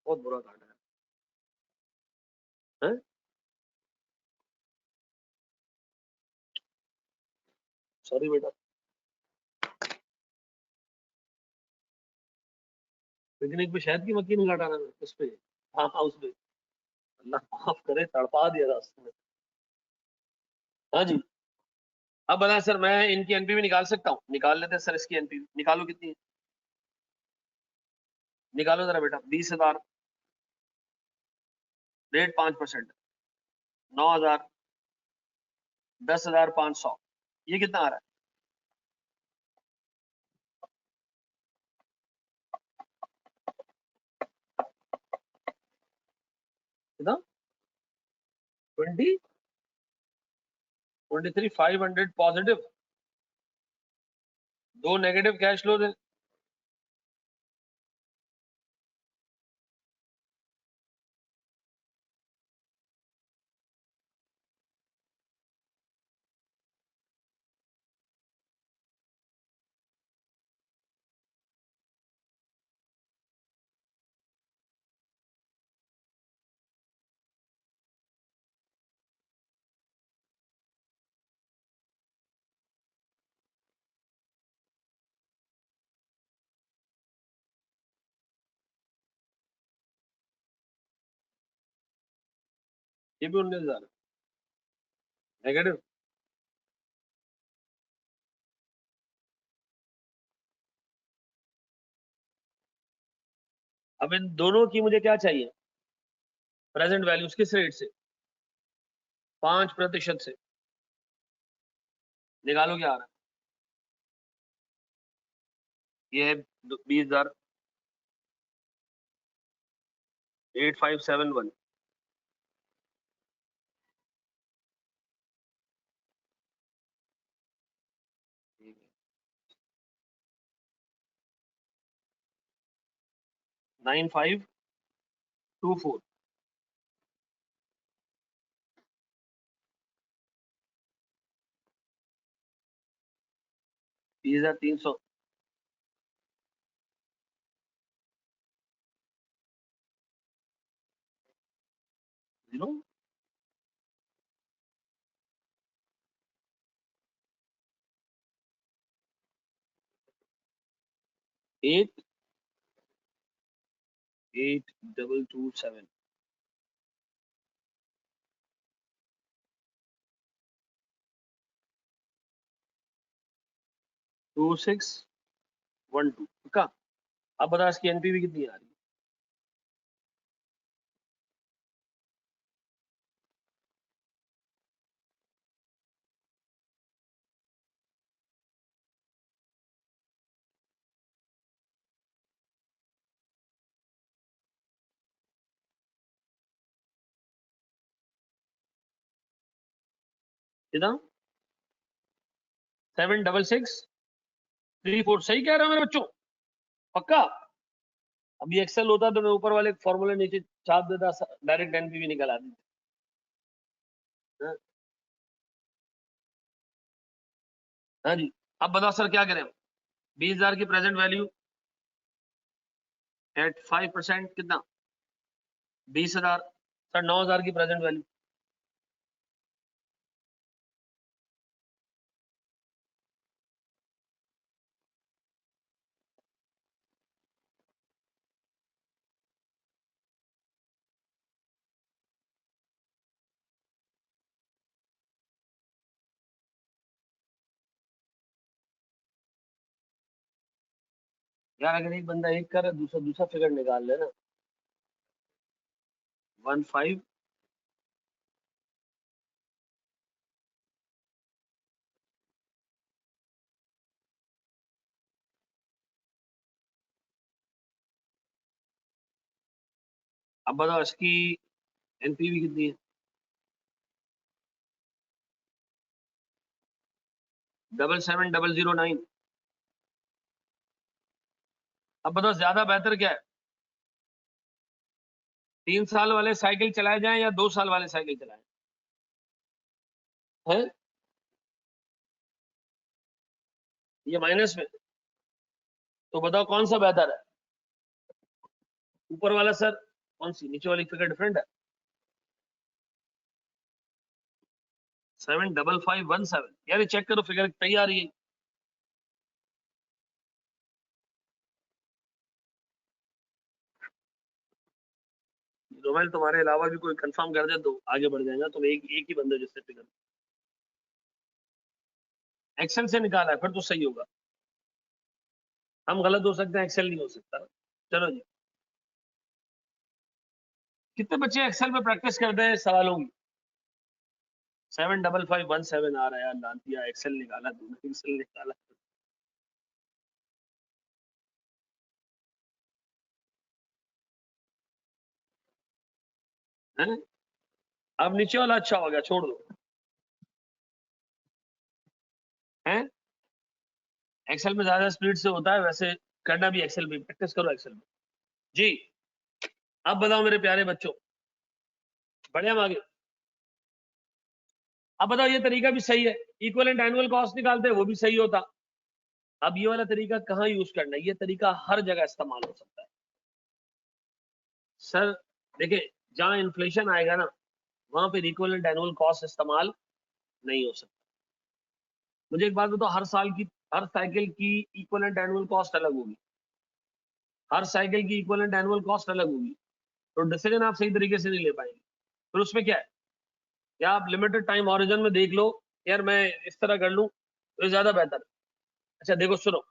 बहुत बुरा काट है। सॉरी बेटा। पिकनिक पे शहद की मक्खी नहीं काटा ना उस पे? हाँ हाँ उस पे। अल्लाह माफ करे, तड़पा दिया रास्ते में। हाँ जी। अब बताएं सर मैं इनकी एनपीवी निकाल सकता हूँ? निकाल लेते हैं सर, इसकी एनपीवी निकालो कितनी है? निकालो जरा बेटा। 20,000, रेट 5%, 9,000, 10,500, ये कितना आ रहा है? कितना? 23,500 पॉजिटिव, 2 नेगेटिव कैश फ्लो दे। ये भी 19,000 नेगेटिव। अब इन दोनों की मुझे क्या चाहिए? प्रेजेंट वैल्यूज किस रेट से? 5% से। निकालो क्या आ रहा है? ये है 20,000, 8571, 9524, 20,300, 88227, 2612 का। अब बता इसकी एनपीवी कितनी आ रही है? कितना? 76634। सही कह रहा हूं मेरे बच्चों? पक्का? अब ये एक्सेल होता तो मैं ऊपर वाले फॉर्मूले नीचे छाप देता, डायरेक्ट एनपीवी निकल आती। हाँ हाँ जी। अब बताओ सर क्या करें? 20,000 की प्रेजेंट वैल्यू एट 5% कितना 20,000। सर 9,000 की प्रेजेंट वैल्यू यार, अगर एक बंदा एक कर दूसरा दूसरा फिगर निकाल लेना 15। अब बताओ इसकी एनपीवी कितनी है 77,009। अब बताओ ज्यादा बेहतर क्या है 3 साल वाले साइकिल चलाए जाएं या 2 साल वाले साइकिल चलाएं हैं ये माइनस में। तो बताओ कौन सा बेहतर है ऊपर वाला सर कौन सी नीचे वाली फिगर डिफरेंट है 75517 यार ये चेक करो फिगर सही आ रही है रोमेल तुम्हारे अलावा भी कोई कंफर्म कर दे तो आगे बढ़ जाएगा तुम एक एक ही बंदे हो जिससे फिगर एक्सेल से निकाला है फिर तो सही होगा हम गलत हो सकते हैं एक्सेल नहीं हो सकता चलो जी कितने बच्चे एक्सेल में प्रैक्टिस करते हैं सवालों की 75517 आ रहा है यार लांतिया एक्सेल निकाला तूने एक्सेल निकाला है अब नीचे वाला अच्छा हो गया छोड़ दो है एक्सेल में ज्यादा स्पीड से होता है वैसे करना भी एक्सेल में प्रैक्टिस करो एक्सेल में जी अब बताओ मेरे प्यारे बच्चों बढ़िया हम आगे अब बताओ ये तरीका भी सही है इक्वलेंट एनुअल कॉस्ट निकालते हैं वो भी सही होता अब ये वाला तरीका कहाँ यूज करना है ये तरीका हर जगह इस्तेमाल हो सकता है सर देखिए जहां इन्फ्लेशन आएगा ना वहां पे इक्वलेंट एनुअल कॉस्ट इस्तेमाल नहीं हो सकता मुझे एक बात बताओ हर साइकिल की इक्वलेंट एनुअल कॉस्ट अलग होगी हर साइकिल की इक्वलेंट एनुअल कॉस्ट अलग होगी तो डिसीजन आप सही तरीके से नहीं ले पाएंगे फिर उसमें क्या है या आप लिमिटेड टाइम ऑरिजन में देख लो यार मैं इस तरह कर लूं तो ये ज्यादा बेहतर है अच्छा देखो सुनो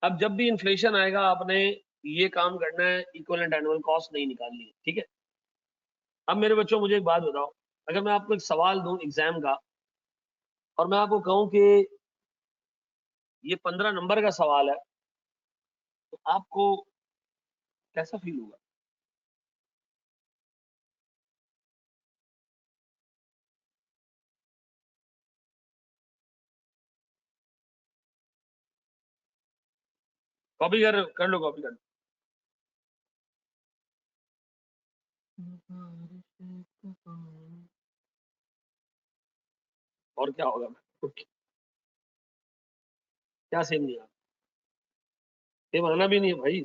अब जब भी इन्फ्लेशन आएगा आपने ये काम करना है इक्वलेंट एनुअल कॉस्ट नहीं निकालनी है ठीक है अब मेरे बच्चों मुझे एक बात बताओ अगर मैं आपको एक सवाल दूं एग्जाम का और मैं आपको कहूं कि ये 15 नंबर का सवाल है तो आपको कैसा फील होगा कॉपी कर लो कॉपी कर लो और क्या होगा क्या सेम नहीं आ सेम आना भी नहीं है भाई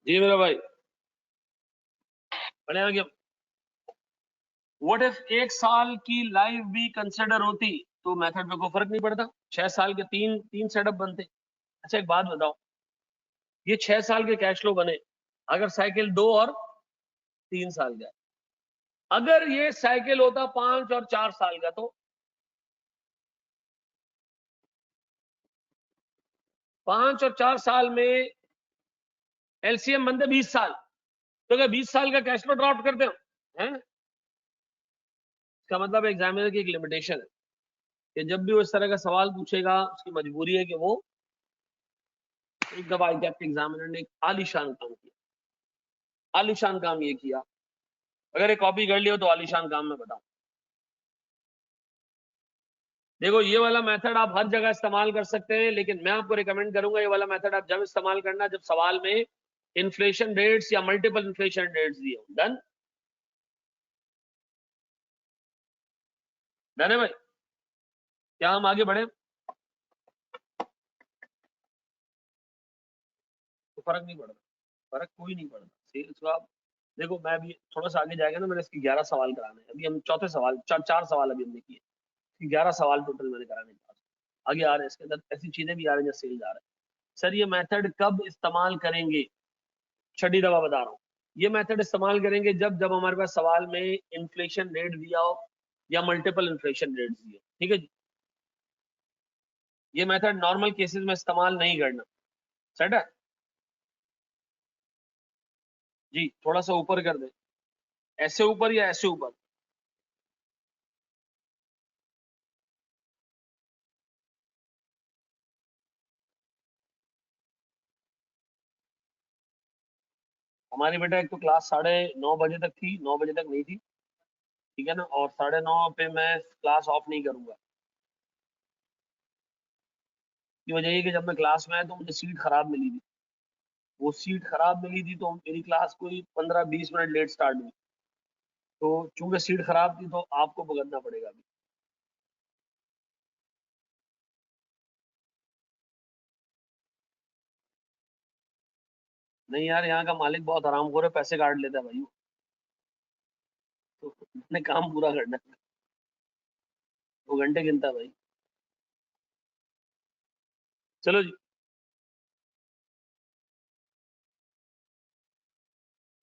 जी मेरा भाई बढ़िया गया। व्हाट इफ 1 साल की लाइफ भी कंसिडर होती तो मेथड में कोई फर्क नहीं पड़ता, 6 साल के तीन तीन सेटअप बनते। अच्छा एक बात बताओ, ये 6 साल के कैश फ्लो बने अगर साइकिल 2 और 3 साल का है। अगर ये साइकिल होता 5 और 4 साल का तो 5 और 4 साल में एलसीएम बनते 20 साल। तो क्या 20 साल का कैश फ्लो ड्रॉप करते हो हैं? इसका मतलब एग्जामिनर की एक लिमिटेशन है कि जब भी वो इस तरह का सवाल पूछेगा उसकी मजबूरी है कि वो एक दफा आईकैप के एग्जामिनर ने एक आलीशान काम किया, आलीशान काम ये किया। अगर एक कॉपी कर लियो तो आलीशान काम मैं बताऊं। देखो ये वाला मेथड आप हर जगह इस्तेमाल कर सकते हैं, लेकिन मैं आपको रिकमेंड करूंगा ये वाला मेथड आप जब इस्तेमाल करना जब सवाल में इन्फ्लेशन रेट्स या मल्टीपल इन्फ्लेशन रेट्स दिए हो। डन डन है भाई, क्या हम आगे बढ़े? तो फर्क नहीं पड़ता, फर्क कोई नहीं पड़ता। सेल्स का आप देखो, मैं भी थोड़ा सा आगे जाएगा ना, मैंने इसके 11 सवाल कराने हैं। अभी हम चौथे सवाल, चार सवाल अभी हमने किए, 11 सवाल टोटल मैंने कराने के बाद आगे आ रहे हैं। इसके अंदर ऐसी चीजें भी आ रही हैं जैसे सेल्स आ रहा है। सर ये मेथड कब इस्तेमाल करेंगे? छठी दफा बता रहा हूँ, ये मेथड इस्तेमाल करेंगे जब जब हमारे पास सवाल में इन्फ्लेशन रेट दिया हो या मल्टीपल इन्फ्लेशन रेट दिए हो। ठीक है जी, ये मेथड नॉर्मल केसेस में इस्तेमाल नहीं करना। सेट है जी, थोड़ा सा ऊपर कर दे, ऐसे ऊपर या ऐसे ऊपर। हमारी बेटा एक तो क्लास 9:30 तक थी, 9 बजे तक नहीं थी, ठीक है ना, और 9:30 पे मैं क्लास ऑफ नहीं करूंगा। की वजह ये कि जब मैं क्लास में आया तो मुझे सीट खराब मिली थी, वो सीट खराब मिली थी तो मेरी क्लास कोई 15-20 मिनट लेट स्टार्ट हुई। तो चूंकि सीट खराब थी तो आपको भुगतना पड़ेगा अभी। नहीं यार, यहाँ का मालिक बहुत हरामखोर है, पैसे काट लेता है भाई वो। तो मैंने काम पूरा करना है, वो घंटे गिनता है भाई। चलो जी,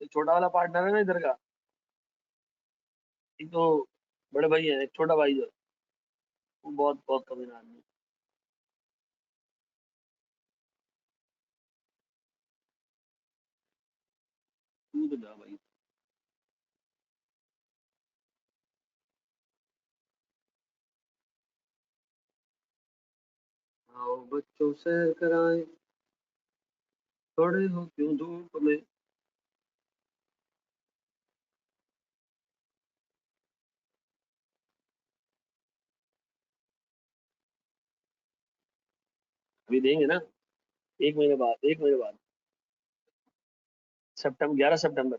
एक छोटा वाला पार्टनर है ना इधर का, एक तो बड़े भाई है, एक छोटा भाई जो है, वो बहुत बहुत कमीना आदमी है। तू तो जा भाई। आओ बच्चों सैर कराएं, थोड़े हो क्यों धूप में। अभी देंगे ना, 1 महीने बाद, 1 महीने बाद, सितंबर, 11 सितंबर।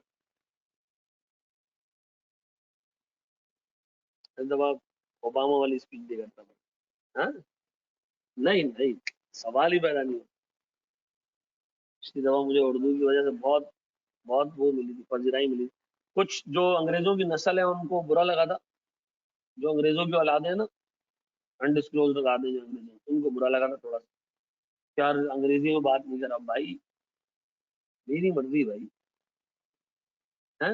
जब आप ओबामा वाली स्पीच दे करता था। हाँ, नहीं नहीं, सवाल ही पैदा नहीं हुआ। पिछली दफा मुझे उर्दू की वजह से बहुत बहुत वो मिली थी, पजराई मिली थी। कुछ जो अंग्रेजों की नस्ल है उनको बुरा लगा था, जो अंग्रेजों की औलाद है ना, अनडिस्क्लोज औलाद है जो अंग्रेजों, उनको बुरा लगा था थोड़ा सा। यार अंग्रेजी में बात नहीं करा भाई, मेरी मर्जी भाई। है,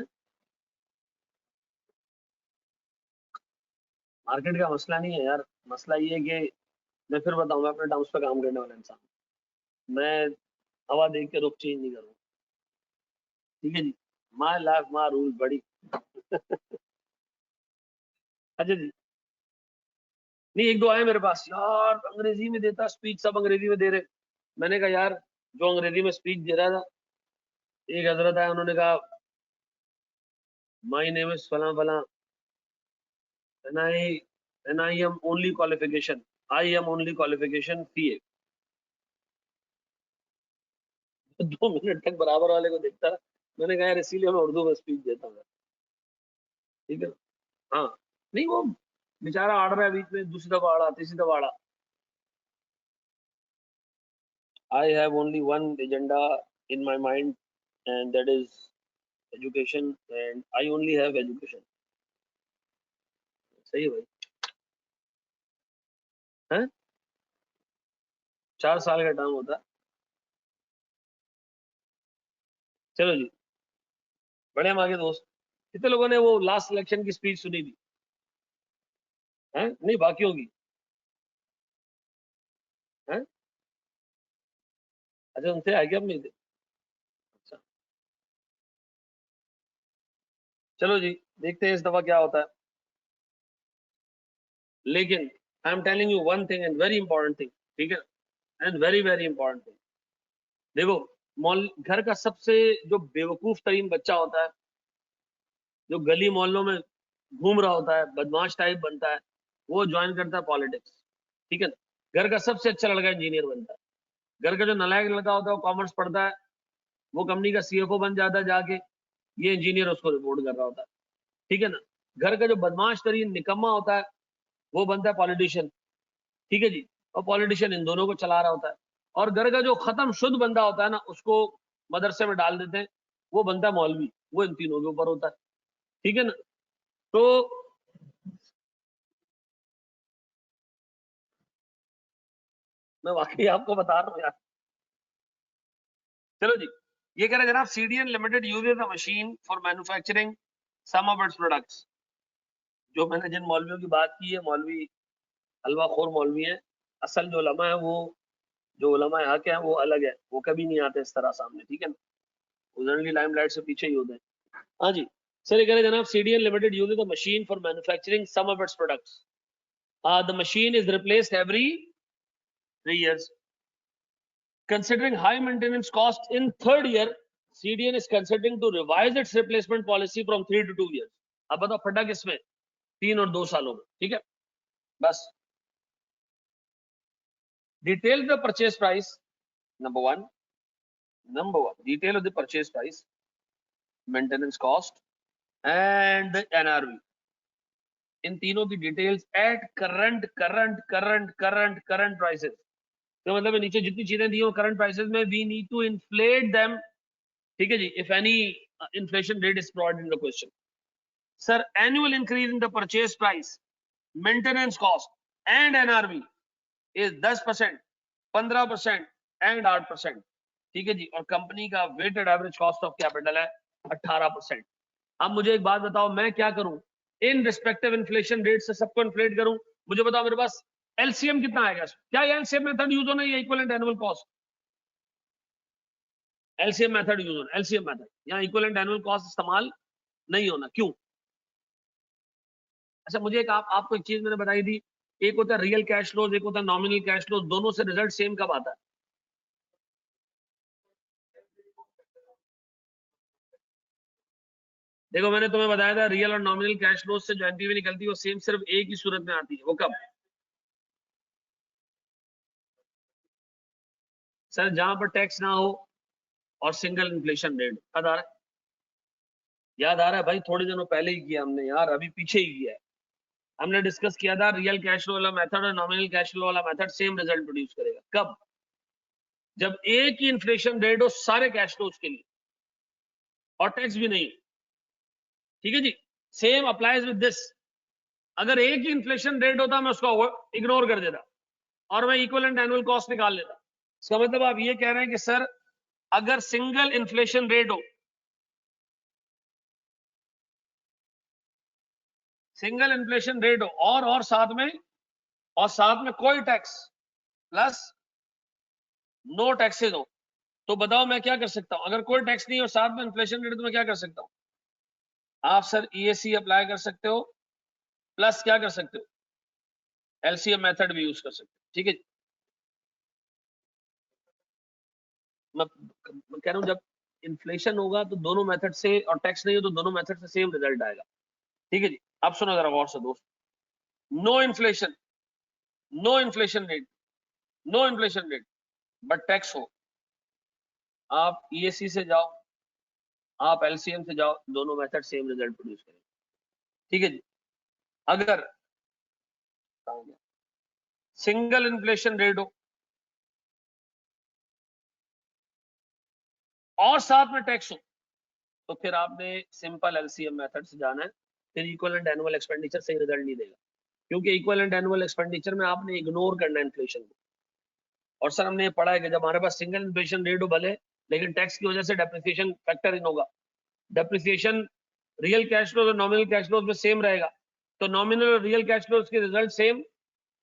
मार्केट का मसला नहीं है यार, मसला ये है कि मैं फिर बताऊं, मैं अपने टर्म्स पे काम करने वाला इंसान हूं। मैं हवा देख के रुख चेंज नहीं करूंगा। ठीक है जी, माई लाइफ माई रूल बड़ी। अच्छा जी, नहीं एक दो आए मेरे पास, यार अंग्रेजी में देता स्पीच, सब अंग्रेजी में दे रहे। मैंने कहा यार, जो अंग्रेजी में स्पीच दे रहा था, एक हजरत आया, उन्होंने कहा माई नेम इज फला फला, and I and I am only qualification, I am only qualification PA. 2 minute तक बराबर वाले को देखता रहा। मैंने कहा यार इसीलिए मैं उर्दू में स्पीच देता हूँ। ठीक है, हाँ, नहीं वो बेचारा आड़ रहा है बीच में, दूसरी दफा आड़ा, तीसरी दफा आड़ा। I have only one agenda in my mind, and that is education, and I only have education. सही है भाई, हैं? 4 साल का टर्म होता है। चलो जी, बड़े हम आगे दोस्त। कितने लोगों ने वो लास्ट इलेक्शन की स्पीच सुनी थी? हैं? नहीं, बाकी होगी। हैं? अच्छा, उनसे आए क्या अपने? अच्छा, चलो जी, देखते हैं इस दफा क्या होता है। लेकिन I am telling you one thing and very important thing, ठीक है, and very very important thing. देखो, घर का सबसे जो बेवकूफ तरीन बच्चा होता है, जो गली मोहल्लों में घूम रहा होता है, बदमाश टाइप बनता है, वो ज्वाइन करता है पॉलिटिक्स, ठीक है ना। घर का सबसे अच्छा लड़का इंजीनियर बनता है। घर का जो नालायक लड़का होता है वो कॉमर्स पढ़ता है, वो कंपनी का सीएफओ बन जाता है जाके, ये इंजीनियर उसको रिपोर्ट कर रहा होता है, ठीक है ना। घर का जो बदमाश तरीन निकम्मा होता है वो बनता है पॉलिटिशियन, ठीक है जी, और पॉलिटिशियन इन दोनों को चला रहा होता है। और घर का जो खत्म शुद्ध बंदा होता है ना, उसको मदरसे में डाल देते हैं, वो बनता है मौलवी, वो इन तीनों के ऊपर होता है, ठीक है ना। तो मैं वाकई आपको बता रहा हूँ यार। चलो जी, ये कह रहे हैं जनाब, CDN limited uses the machine for manufacturing some of its products. जो मैंने जिन मौलवियों की बात की है, मौलवी हलवा खोर मौलवी है। असल जो उलमा है, वो जो उलमा हक है वो अलग है, वो कभी नहीं आते इस तरह सामने, ठीक है ना, वो जनरली लाइमलाइट से पीछे ही होते हैं। हाँ जी, सर ये कह रहे हैं जनाब, CDN limited uses the machine for manufacturing some of its products. The machine is replaced every 3 years. Considering high maintenance cost in third year, CDN is considering to revise its replacement policy from 3 to 2 years. अब बताओ फटा किसमें? 3 और 2 सालों में, ठीक है, बस। Detail the purchase price, number one, detail of the purchase price, maintenance cost and the NRV. इन तीनों की डिटेल्स एट करंट प्राइसेस। तो मतलब नीचे जितनी चीजें दी हो करंट प्राइसेस में, we need to inflate them, ठीक है जी, if any inflation rate is provided in the question. Sir, annual increase in the purchase price, maintenance cost and NRV is 10%, 15% and 8%, ठीक है जी। और कंपनी का weighted average cost of capital है 18%। अब मुझे एक बात बताओ, मैं क्या करूं? इन रिस्पेक्टिव इन्फ्लेशन रेट से सबको इन्फ्लेट करूं? मुझे बताओ मेरे पास एलसीएम कितना आएगा? क्या एलसीएम मेथड यूज होना है, equivalent annual cost? LCM method use होना, एलसीएम मेथड, यहाँ इक्विवेलेंट एनुअल कॉस्ट इस्तेमाल नहीं होना, क्यों? अच्छा, मुझे एक आपको एक चीज मैंने बताई थी, एक होता है रियल कैश फ्लोज, एक होता है नॉमिनल कैश फ्लोज, दोनों से रिजल्ट सेम कब आता है? देखो, मैंने तुम्हें बताया था रियल और नॉमिनल कैश फ्लोज से जो एनपीवी निकलती है वो सेम सिर्फ एक ही सूरत में आती है, वो कब? सर, जहां पर टैक्स ना हो और सिंगल इन्फ्लेशन रेट। याद आ रहा है? याद आ रहा है भाई, थोड़े दिनों पहले ही किया हमने यार, अभी पीछे ही किया है। हमने डिस्कस किया था रियल कैश फ्लो वाला मेथड और नॉमिनल कैश फ्लो वाला मेथड सेम रिजल्ट प्रोड्यूस करेगा। कब? जब एक ही इन्फ्लेशन रेट हो सारे कैश फ्लोज के लिए और टैक्स भी नहीं, ठीक है जी। Same applies with this. अगर एक ही इन्फ्लेशन रेट होता मैं उसको इग्नोर कर देता और मैं इक्विवेलेंट एनुअल कॉस्ट निकाल लेता। इसका मतलब आप ये कह रहे हैं कि सर, अगर सिंगल इन्फ्लेशन रेट हो, सिंगल इन्फ्लेशन रेट हो और साथ में कोई टैक्स प्लस नो टैक्सेस हो, तो बताओ मैं क्या कर सकता हूं? अगर कोई टैक्स नहीं हो, साथ में इन्फ्लेशन रेट, तो मैं क्या कर सकता हूं? आप सर ईएसी अप्लाई कर सकते हो, प्लस क्या कर सकते हो? एलसीएम मेथड भी यूज कर सकते हो, ठीक है। मैं कह रहा हूं, जब इन्फ्लेशन होगा तो दोनों मेथड से, और टैक्स नहीं हो तो दोनों मेथड से सेम रिजल्ट आएगा, ठीक है जी। अब सुनो जरा गौर से दोस्त, no inflation, no inflation rate, no inflation rate, but tax हो, आप ईएसी से जाओ, आप एलसीएम से जाओ, दोनों मेथड सेम रिजल्ट प्रोड्यूस करेंगे, ठीक है जी। अगर सिंगल इन्फ्लेशन रेट हो और साथ में टैक्स हो, तो फिर आपने सिंपल एलसीएम मेथड से जाना है, फिर इक्विवेलेंट एनुअल एक्सपेंडिचर से रिजल्ट नहीं देगा, क्योंकि इक्विवेलेंट एनुअल एक्सपेंडिचर में आपने इग्नोर करना है इन्फ्लेशन को। और सर हमने ये पढ़ा है कि जब हमारे पास सिंगल इन्फ्लेशन रेट हो भले, लेकिन टैक्स की वजह से डेप्रिसिएशन फैक्टर इन होगा, डेप्रिसिएशन रियल कैश फ्लो और नॉमिनल कैश फ्लो में सेम रहेगा, तो नॉमिनल और रियल कैश फ्लो के रिजल्ट सेम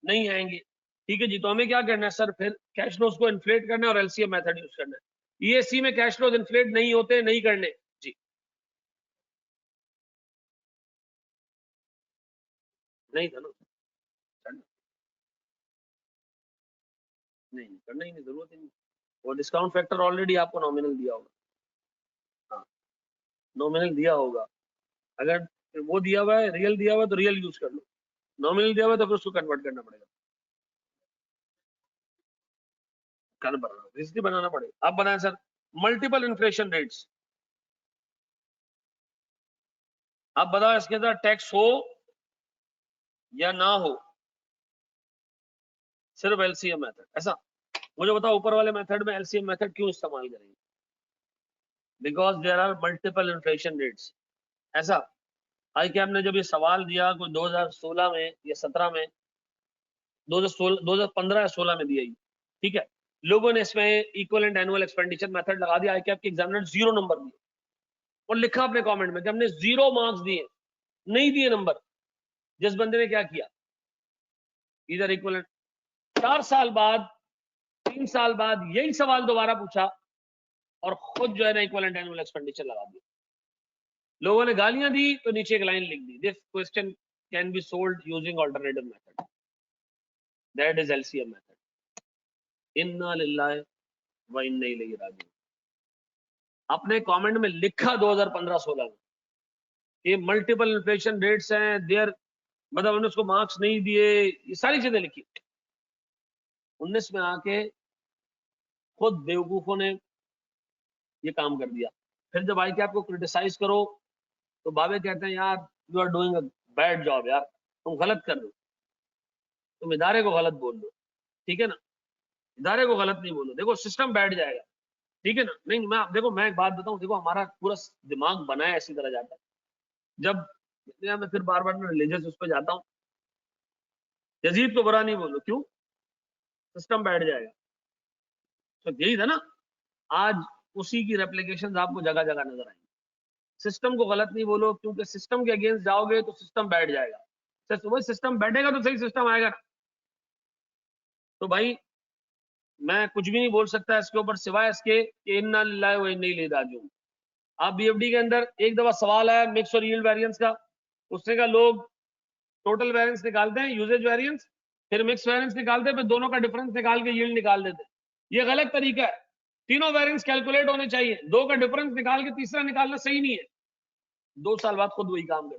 नहीं आएंगे। ठीक है जी, तो हमें क्या करना है सर, फिर कैश फ्लोज को इन्फ्लेट करना है और एलसीएम मेथड यूज करना है। ईएसी में कैश फ्लोज इन्फ्लेट नहीं होते, नहीं करने जी, नहीं था ना, नहीं करना ही नहीं, जरूरत ही नहीं। वो डिस्काउंट फैक्टर ऑलरेडी आपको नॉमिनल दिया होगा, हाँ नॉमिनल दिया होगा। अगर वो दिया हुआ है, रियल दिया हुआ है तो रियल यूज कर लो, नॉमिनल दिया हुआ है तो फिर उसको कन्वर्ट करना पड़ेगा, कल बनाना रिजल्ट बनाना पड़ेगा। आप बनाए सर मल्टीपल इन्फ्लेशन रेट्स, आप बताओ इसके अंदर टैक्स हो या ना हो, सिर्फ एलसीएम मेथड। ऐसा मुझे बताओ ऊपर वाले मेथड में एलसीएम मेथड क्यों इस्तेमाल करेंगे, because there are multiple inflation rates. ऐसा आई कैब ने जब ये सवाल दिया कोई 2016 में या 17 में, 2016 2015 या 16 में दिया, ठीक है, लोगों ने इसमें इक्विवेलेंट एनुअल एक्सपेंडिचर मेथड लगा दिया, आई कैब के एग्जामिनर 0 नंबर दिए और लिखा अपने कमेंट में कि हमने 0 मार्क्स दिए, नहीं दिए नंबर। जिस बंदे ने क्या किया, इधर इक्विवेलेंट 4 साल बाद 3 साल बाद यही सवाल दोबारा पूछा और खुद जो है ना इक्विवेलेंट एनुअल एक्सपेंडिचर लगा दिया। लोगों ने गालियां दी तो नीचे एक लाइन लिख दी, this question can be solved using alternative method, that is LCM method. इन्ना लिल्लाहि व इन्ना इलैहि राजिऊन। अपने कमेंट में लिखा 2015-16 में ये मल्टीपल इन्फ्लेशन रेट्स हैं देयर, मतलब हमने उसको मार्क्स नहीं दिए, ये सारी चीजें लिखी। 19 में आके खुद बेवकूफों ने ये काम कर दिया। फिर जब आई के आपको क्रिटिसाइज करो तो बाबे कहते हैं यार you are doing a bad job, यार तुम गलत कर रहे हो, तुम इदारे को गलत बोल दो, ठीक है ना, इदारे को गलत नहीं बोलो, देखो सिस्टम बैठ जाएगा, ठीक है ना। नहीं मैं देखो, मैं एक बात बताऊं, देखो हमारा पूरा दिमाग बना है ऐसी तरह जाता है, जब मैं फिर बार बार रिलीजियस उस पर जाता हूँ, यजीद को बुरा नहीं बोलो, क्यों, सिस्टम बैठ जाएगा। तो यही था ना, आज उसी की रेप्लिकेशन आपको जगह जगह नजर आएंगी। सिस्टम को गलत नहीं बोलो, क्योंकि सिस्टम के अगेंस्ट जाओगे तो सिस्टम बैठ जाएगा, वही सिस्टम बैठेगा तो सही सिस्टम आएगा ना। तो भाई मैं कुछ भी नहीं बोल सकता इसके ऊपर सिवाय इसके कि इन्ना लिल्लाहि व इन्ना इलैहि राजिऊन। आप बीएफडी के अंदर एक दफा सवाल आया मिक्स और यील्ड वेरिएंस का, उसने कहा लोग टोटल वेरिएंस निकालते हैं यूजेज वेरिएंस, फिर मिक्स वेरिएंस निकालते हैं, फिर दोनों का डिफरेंस निकाल के यील्ड निकाल देते हैं। ये गलत तरीका है, तीनों वेरिएंस कैलकुलेट होने चाहिए, दो का डिफरेंस निकाल के तीसरा निकालना सही नहीं है। 2 साल बाद खुद वही काम कर,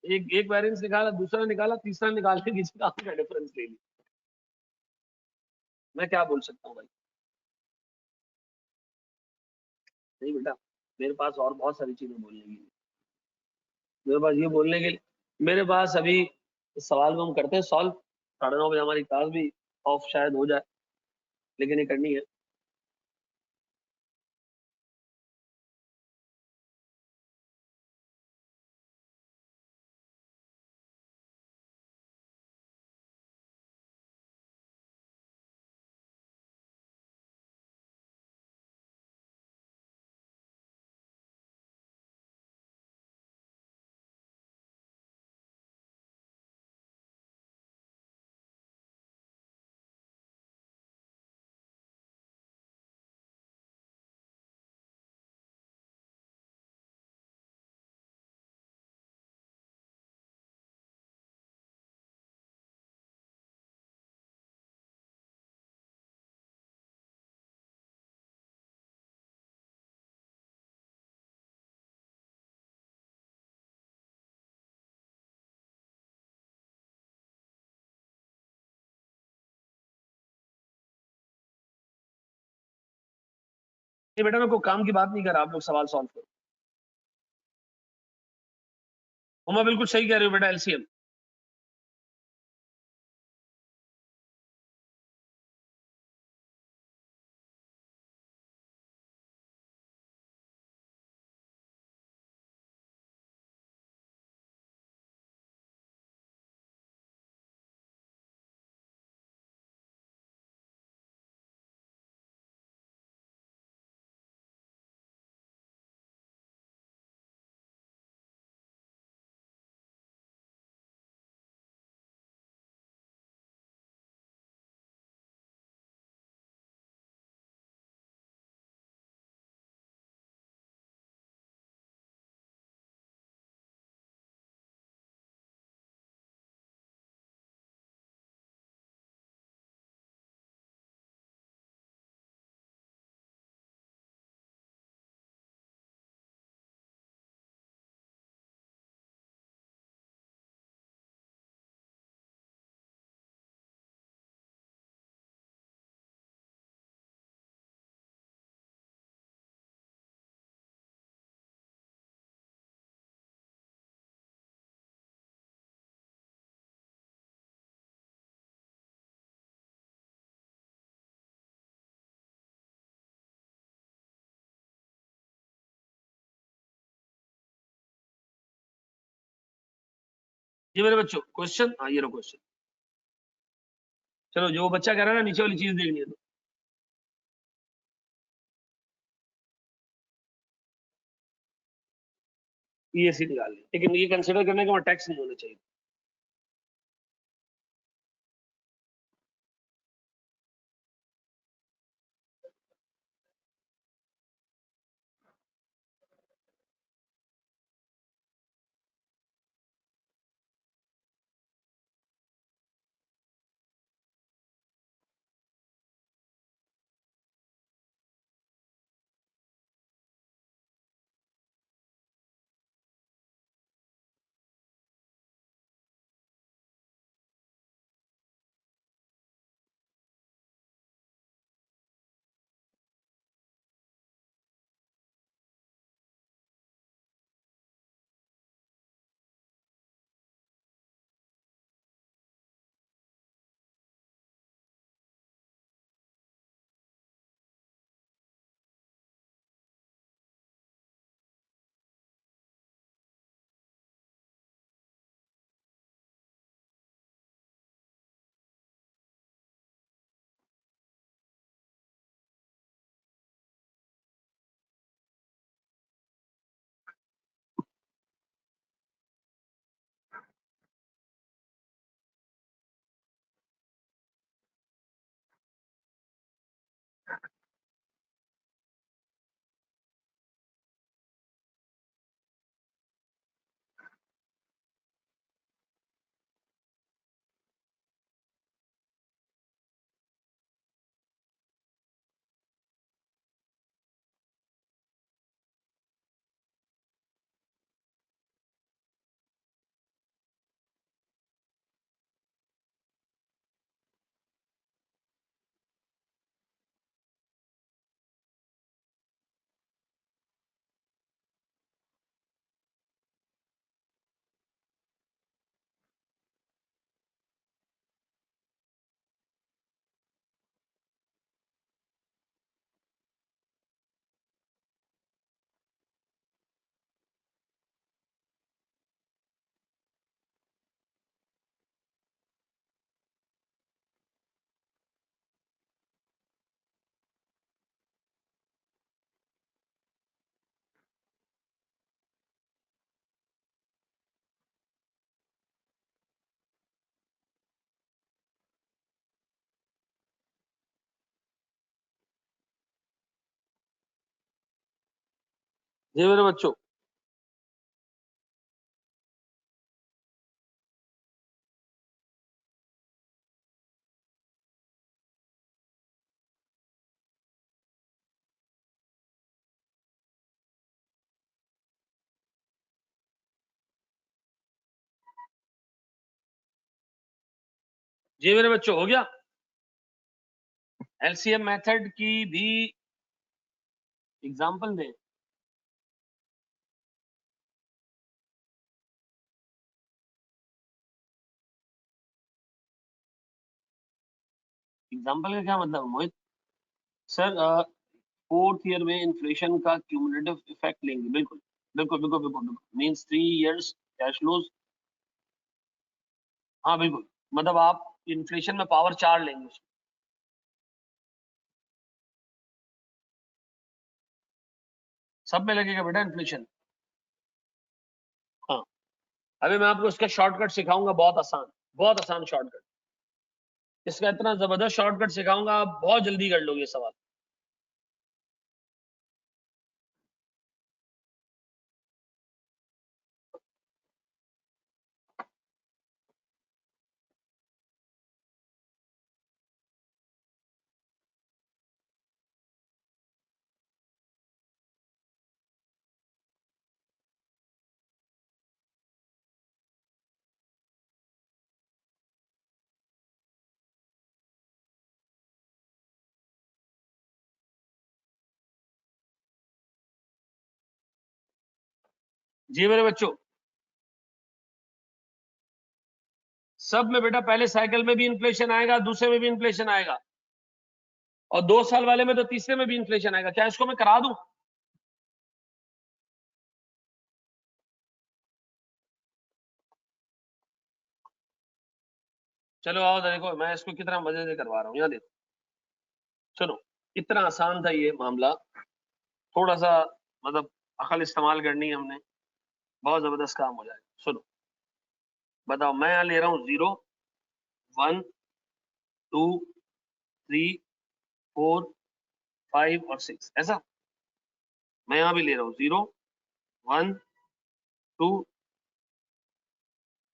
एक एक वेरिएंस निकाला, दूसरा निकाला, तीसरा निकाल के किसी काम का डिफरेंस ले लिया। मैं क्या बोल सकता हूँ भाई, नहीं बेटा, मेरे पास और बहुत सारी चीजें बोलने की, मेरे पास ये बोलने के लिए, मेरे पास अभी इस सवाल को हम करते हैं सॉल्व, 9:30 बजे हमारी क्लास भी ऑफ शायद हो जाए, लेकिन ये करनी है। ये बेटा मैं कोई काम की बात नहीं कर रहा, आप लोग सवाल सॉल्व करो। मैं बिल्कुल सही कह रही हूँ बेटा, एलसीएम जी मेरे बच्चों क्वेश्चन, हाँ ये लो क्वेश्चन। चलो जो बच्चा कह रहा है ना नीचे वाली चीज देखनी है तो पीएससी निकाल ली, लेकिन ये कंसिडर करने के वहां टैक्स नहीं होना चाहिए। जी मेरे बच्चों जी मेरे बच्चों हो गया। एलसीएम मेथड की भी एग्जांपल दें। एग्जांपल का क्या मतलब मोहित? सर फोर्थ ईयर में इन्फ्लेशन का क्यूमुलेटिव इफेक्ट लेंगे। बिल्कुल बिल्कुल बिल्कुल बिल्कुल बिल्कुल, मींस 3 इयर्स कैश फ्लोज। हाँ बिल्कुल, मतलब आप इन्फ्लेशन में पावर 4 लेंगे उसमें। सब में लगेगा बेटा इन्फ्लेशन। हाँ, अभी मैं आपको इसका शॉर्टकट सिखाऊंगा, बहुत आसान शॉर्टकट। इसका इतना जबरदस्त शॉर्टकट सिखाऊंगा आप बहुत जल्दी कर लोगे सवाल। जी मेरे बच्चों, सब में बेटा पहले साइकिल में भी इन्फ्लेशन आएगा, दूसरे में भी इन्फ्लेशन आएगा, और 2 साल वाले में तो तीसरे में भी इन्फ्लेशन आएगा। क्या इसको मैं करा दूं? चलो आओ देखो, मैं इसको कितना मजे से करवा रहा हूँ, यहाँ देखो सुनो, इतना आसान था ये मामला, थोड़ा सा मतलब अकल इस्तेमाल करनी है हमने, बहुत जबरदस्त काम हो जाएगा। सुनो बताओ, मैं यहाँ ले रहा हूँ 0 1 2 3 4 5 और 6, ऐसा मैं यहाँ भी ले रहा हूँ 0 1 2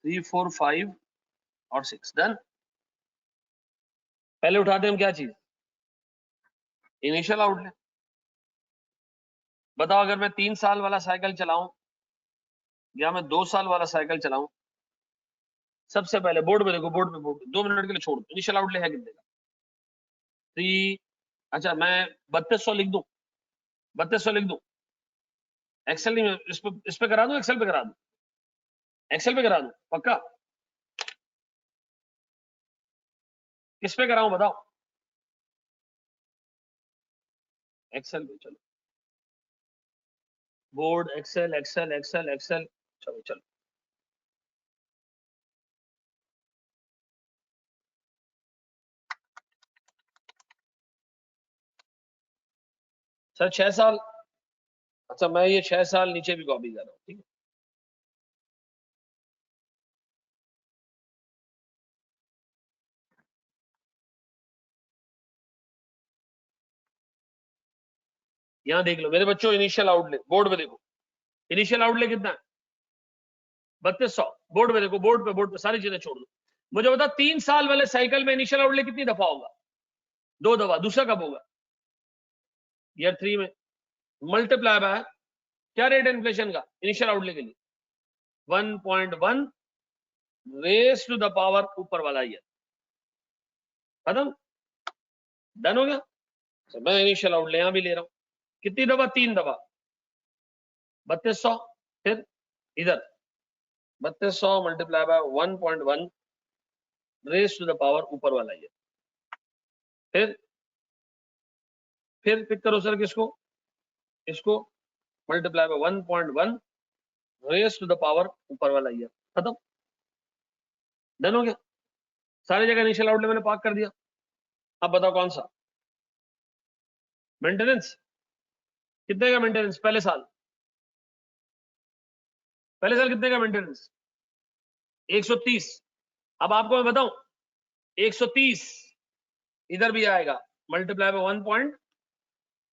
3 4 5 और 6, डन। पहले उठाते हैं हम क्या चीज, इनिशियल आउटलेट। बताओ अगर मैं 3 साल वाला साइकिल चलाऊं या मैं 2 साल वाला साइकिल चलाऊं, सबसे पहले बोर्ड पे देखो, बोर्ड पे, बोर्ड पे 2 मिनट के लिए छोड़ दो, इनिशियल आउटलेट है कितने का, 3, अच्छा मैं 3200 लिख दूं, 3200 लिख दूं, एक्सेल नहीं, इस पे करा दूं, एक्सेल पे करा दूं, एक्सेल पे करा दूं पक्का, किस पे कराऊं बताओ, एक्सेल पे, चलो board Excel Excel Excel Excel, चलो चलो सर 6 साल, अच्छा मैं ये 6 साल नीचे भी कॉपी कर रहा हूँ, ठीक है। यहाँ देख लो मेरे बच्चों, इनिशियल आउटलेट बोर्ड पे देखो, इनिशियल आउटलेट कितना है 3200, बोर्ड पे देखो, बोर्ड पे सारी चीजें छोड़ दो, मुझे बता 3 साल वाले साइकिल में इनिशियल आउटलेट कितनी दफा होगा, 2 दफा, दूसरा कब होगा ईयर 3 में, मल्टीप्लाई बाय क्या रेट है इन्फ्लेशन का इनिशियल आउटलेट के लिए 1.1 रेस टू द पावर ऊपर वाला ईयर, खत्म, डन हो गया। तो मैं इनिशियल आउटलेट यहां भी ले रहा हूं, कितनी दफा, 3 दफा, 3200, फिर इधर 3200 multiply by 1.1 raise to the power ऊपर वाला ईयर, फिर पिक करो सर किसको, इसको multiply by 1.1 raise to the power ऊपर वाला ईयर, खत्म, डन हो गया। सारी जगह इनिशियल आउटलेट मैंने पार्क कर दिया। अब बताओ कौन सा मेंटेनेंस, कितने का मेंटेनेंस पहले साल कितने का मेंटेनेंस 130। अब आपको मैं बताऊं 130 इधर भी आएगा, मल्टीप्लाई बाय 1 पॉइंट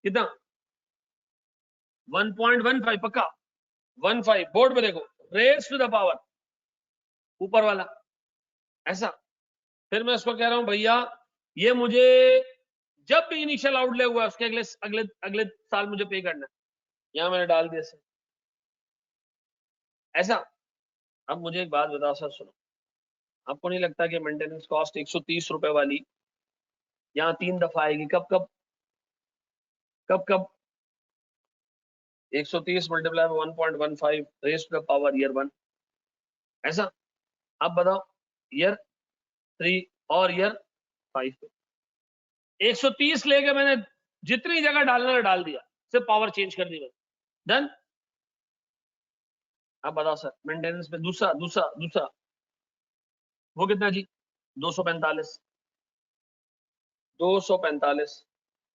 कितना 1.15 पक्का, 15 बोर्ड पे देखो, रेस टू द पावर ऊपर वाला, ऐसा। फिर मैं उसको कह रहा हूं भैया ये मुझे जब भी इनिशियल आउटले हुआ उसके अगले अगले अगले साल मुझे पे करना है, यहां मैंने डाल दिया सर, ऐसा। अब मुझे एक बात बताओ सर, सुनो, आपको नहीं लगता कि मेंटेनेंस कॉस्ट 130 रुपए वाली यहाँ 3 दफा आएगी, कब कब कब कब 130 multiply 1.15 raise to the power year 1, ऐसा। अब बताओ ईयर 3 और ईयर 5 पे 130 लेके मैंने जितनी जगह डालना है डाल दिया, सिर्फ पावर चेंज कर दी मैंने, डन। अब बताओ सर मेंटेनेंस पे दूसरा दूसरा दूसरा वो कितना जी 245, 245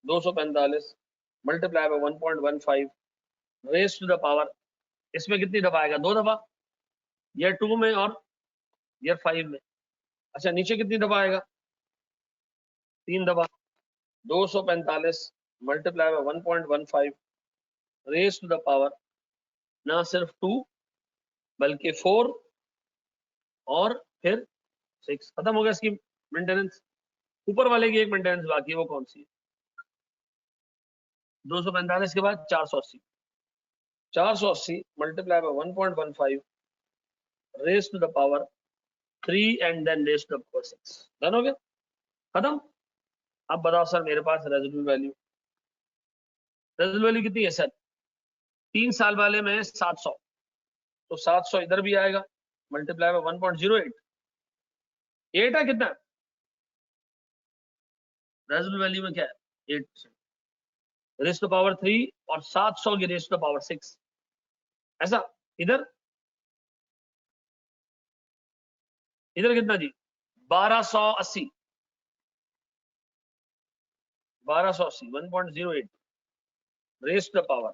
245 multiply by 1.15 raise to the power, इसमें कितनी दफा आएगा 2 दफा, ईयर 2 में और ईयर 5 में। अच्छा नीचे कितनी दफा आएगा 3 दफा, 245 multiply by 1.15 raise to the power, ना सिर्फ 2 बल्कि 4 और फिर 6, खत्म हो गया इसकी मेंटेनेंस। ऊपर वाले की एक मेंटेनेंस बाकी है, वो कौन सी है 245 के बाद 480, 480 multiply by 1.15 raise to the power 3 and then raise to the power 6, done हो गया, खत्म। अब बताओ सर मेरे पास रेजिडुअल वैल्यू कितनी है सर, 3 साल वाले में 700, तो 700 इधर भी आएगा, मल्टीप्लाई बाय 1.08, 8 है कितना रेजिडुअल वैल्यू में, क्या है 8%, रेस टू पावर 3 और 700 की रेस टू पावर 6, ऐसा। इधर इधर कितना जी 1280 1280 1.08 raise the power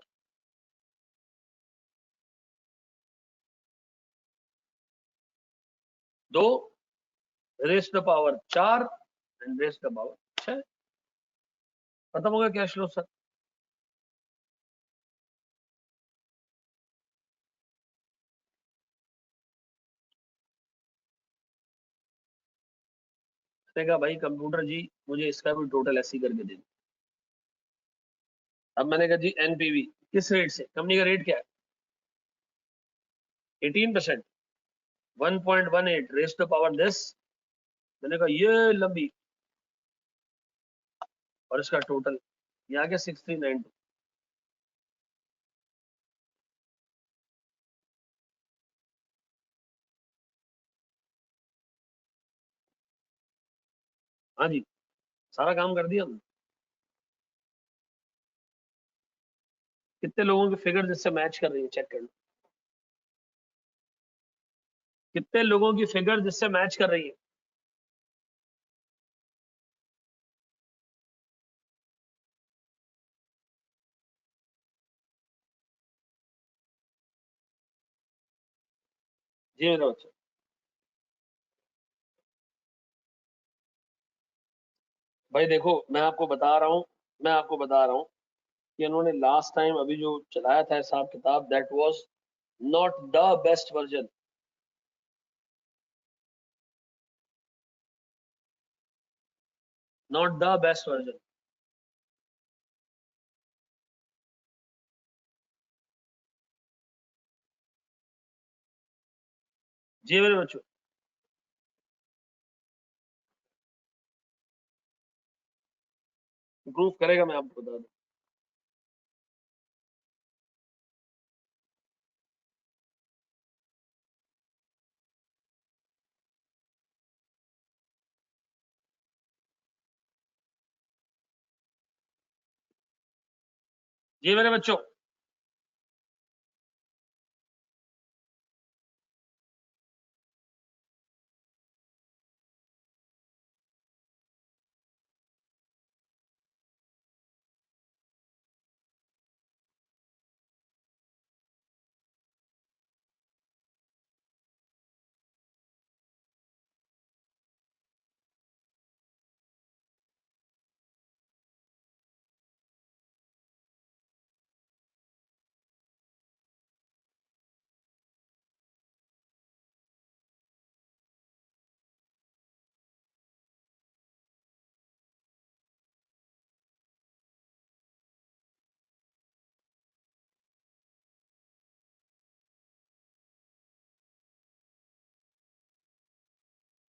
2 raise the power 4 and raise the power 6। खत्म हो गया कैश फ्लो सर। उसने कहा भाई कंप्यूटर जी मुझे इसका भी टोटल ऐसे ही करके दे दो। अब मैंने कहा जी एनपीवी किस रेट से, कंपनी का रेट क्या है 18%, 1.18 रेस द पावर दिस। मैंने कहा ये लंबी, और इसका टोटल ये आ गया 6392। हाँ जी सारा काम कर दिया हमने। कितने लोगों की फिगर जिससे मैच कर रही है चेक कर लो, कितने लोगों की फिगर जिससे मैच कर रही है। जी मेरे बच्चे, भाई देखो मैं आपको बता रहा हूँ कि इन्होंने लास्ट टाइम अभी जो चलाया था हिसाब किताब, that was not the best version. Not the best version. जी मेरे बच्चों, इंप्रूव करेगा मैं आपको बता दूं। जी मेरे बच्चों,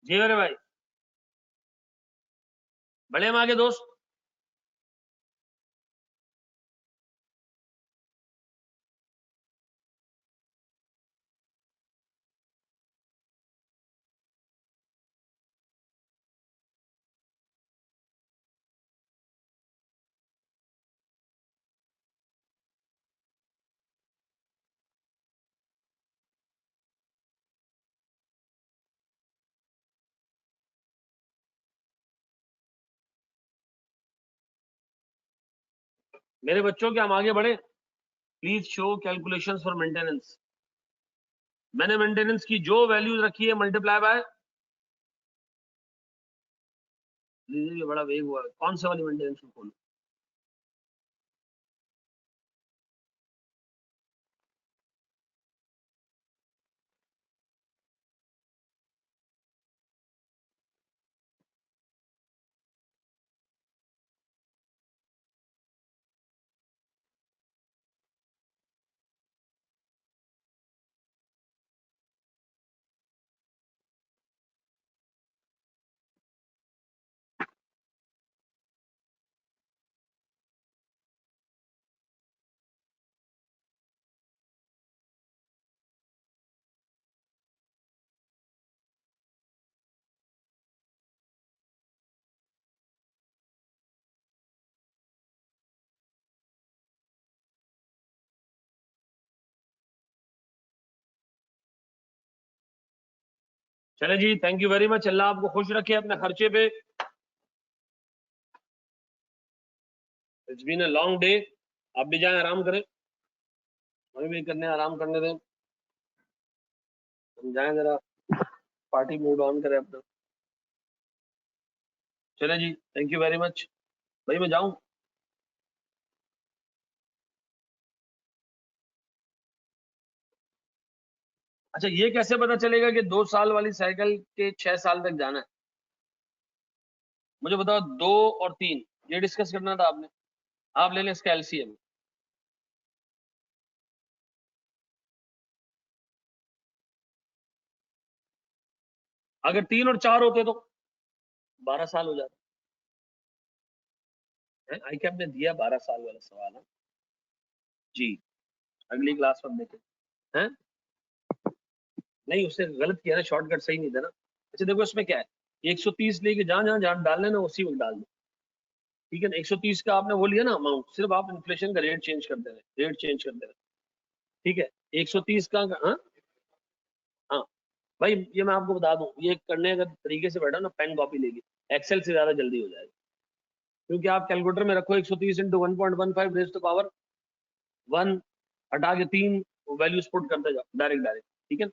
जी मेरे भाई, बड़े हम आगे दोस्त। मेरे बच्चों के हम आगे बढ़े। Please show calculations for maintenance. मैंने मेंटेनेंस की जो वैल्यूज रखी है मल्टीप्लाई बाय, ये बड़ा वेग हुआ है, कौन से वाली मेंटेनेंस को खोलो। चले जी, थैंक यू वेरी मच। अल्लाह आपको खुश रखे अपने खर्चे पे। It's been a long day. आप भी जाएं, आराम करें, हमें भी करने आराम करने दें, हम जाएं जरा पार्टी मूड ऑन करें अपना। चले जी, थैंक यू वेरी मच। भाई मैं जाऊं? अच्छा, ये कैसे पता चलेगा कि 2 साल वाली साइकिल के 6 साल तक जाना है? मुझे बताओ, 2 और 3 ये डिस्कस करना था आपने। आप ले लें इसका एलसीएम। अगर 3 और 4 होते तो 12 साल हो जाते। आई कैप ने दिया 12 साल वाला सवाल है जी। अगली क्लास में देखें। हैं? नहीं, उसने गलत किया ना, शॉर्टकट सही नहीं था ना। अच्छा देखो इसमें क्या है, 130 लेके जहां जहां जहां डालना ना उसी वक्त डाल दो। ठीक है ना, 130 का आपने वो लिया ना अमाउंट, सिर्फ आप इन्फ्लेशन का रेट चेंज करते रहे, रेट चेंज करते रहे। ठीक है, 130 का। हाँ हाँ भाई, ये मैं आपको बता दूं, ये करने का तरीके से बैठा ना, पेन कॉपी लेके, एक्सेल से ज्यादा जल्दी हो जाएगा। क्योंकि आप कैलकुलेटर में रखो 130 इंटू 1.15 रेज टू पावर 1, हटा के 3 वैल्यूज पुट करते जाओ डायरेक्ट डायरेक्ट। ठीक है।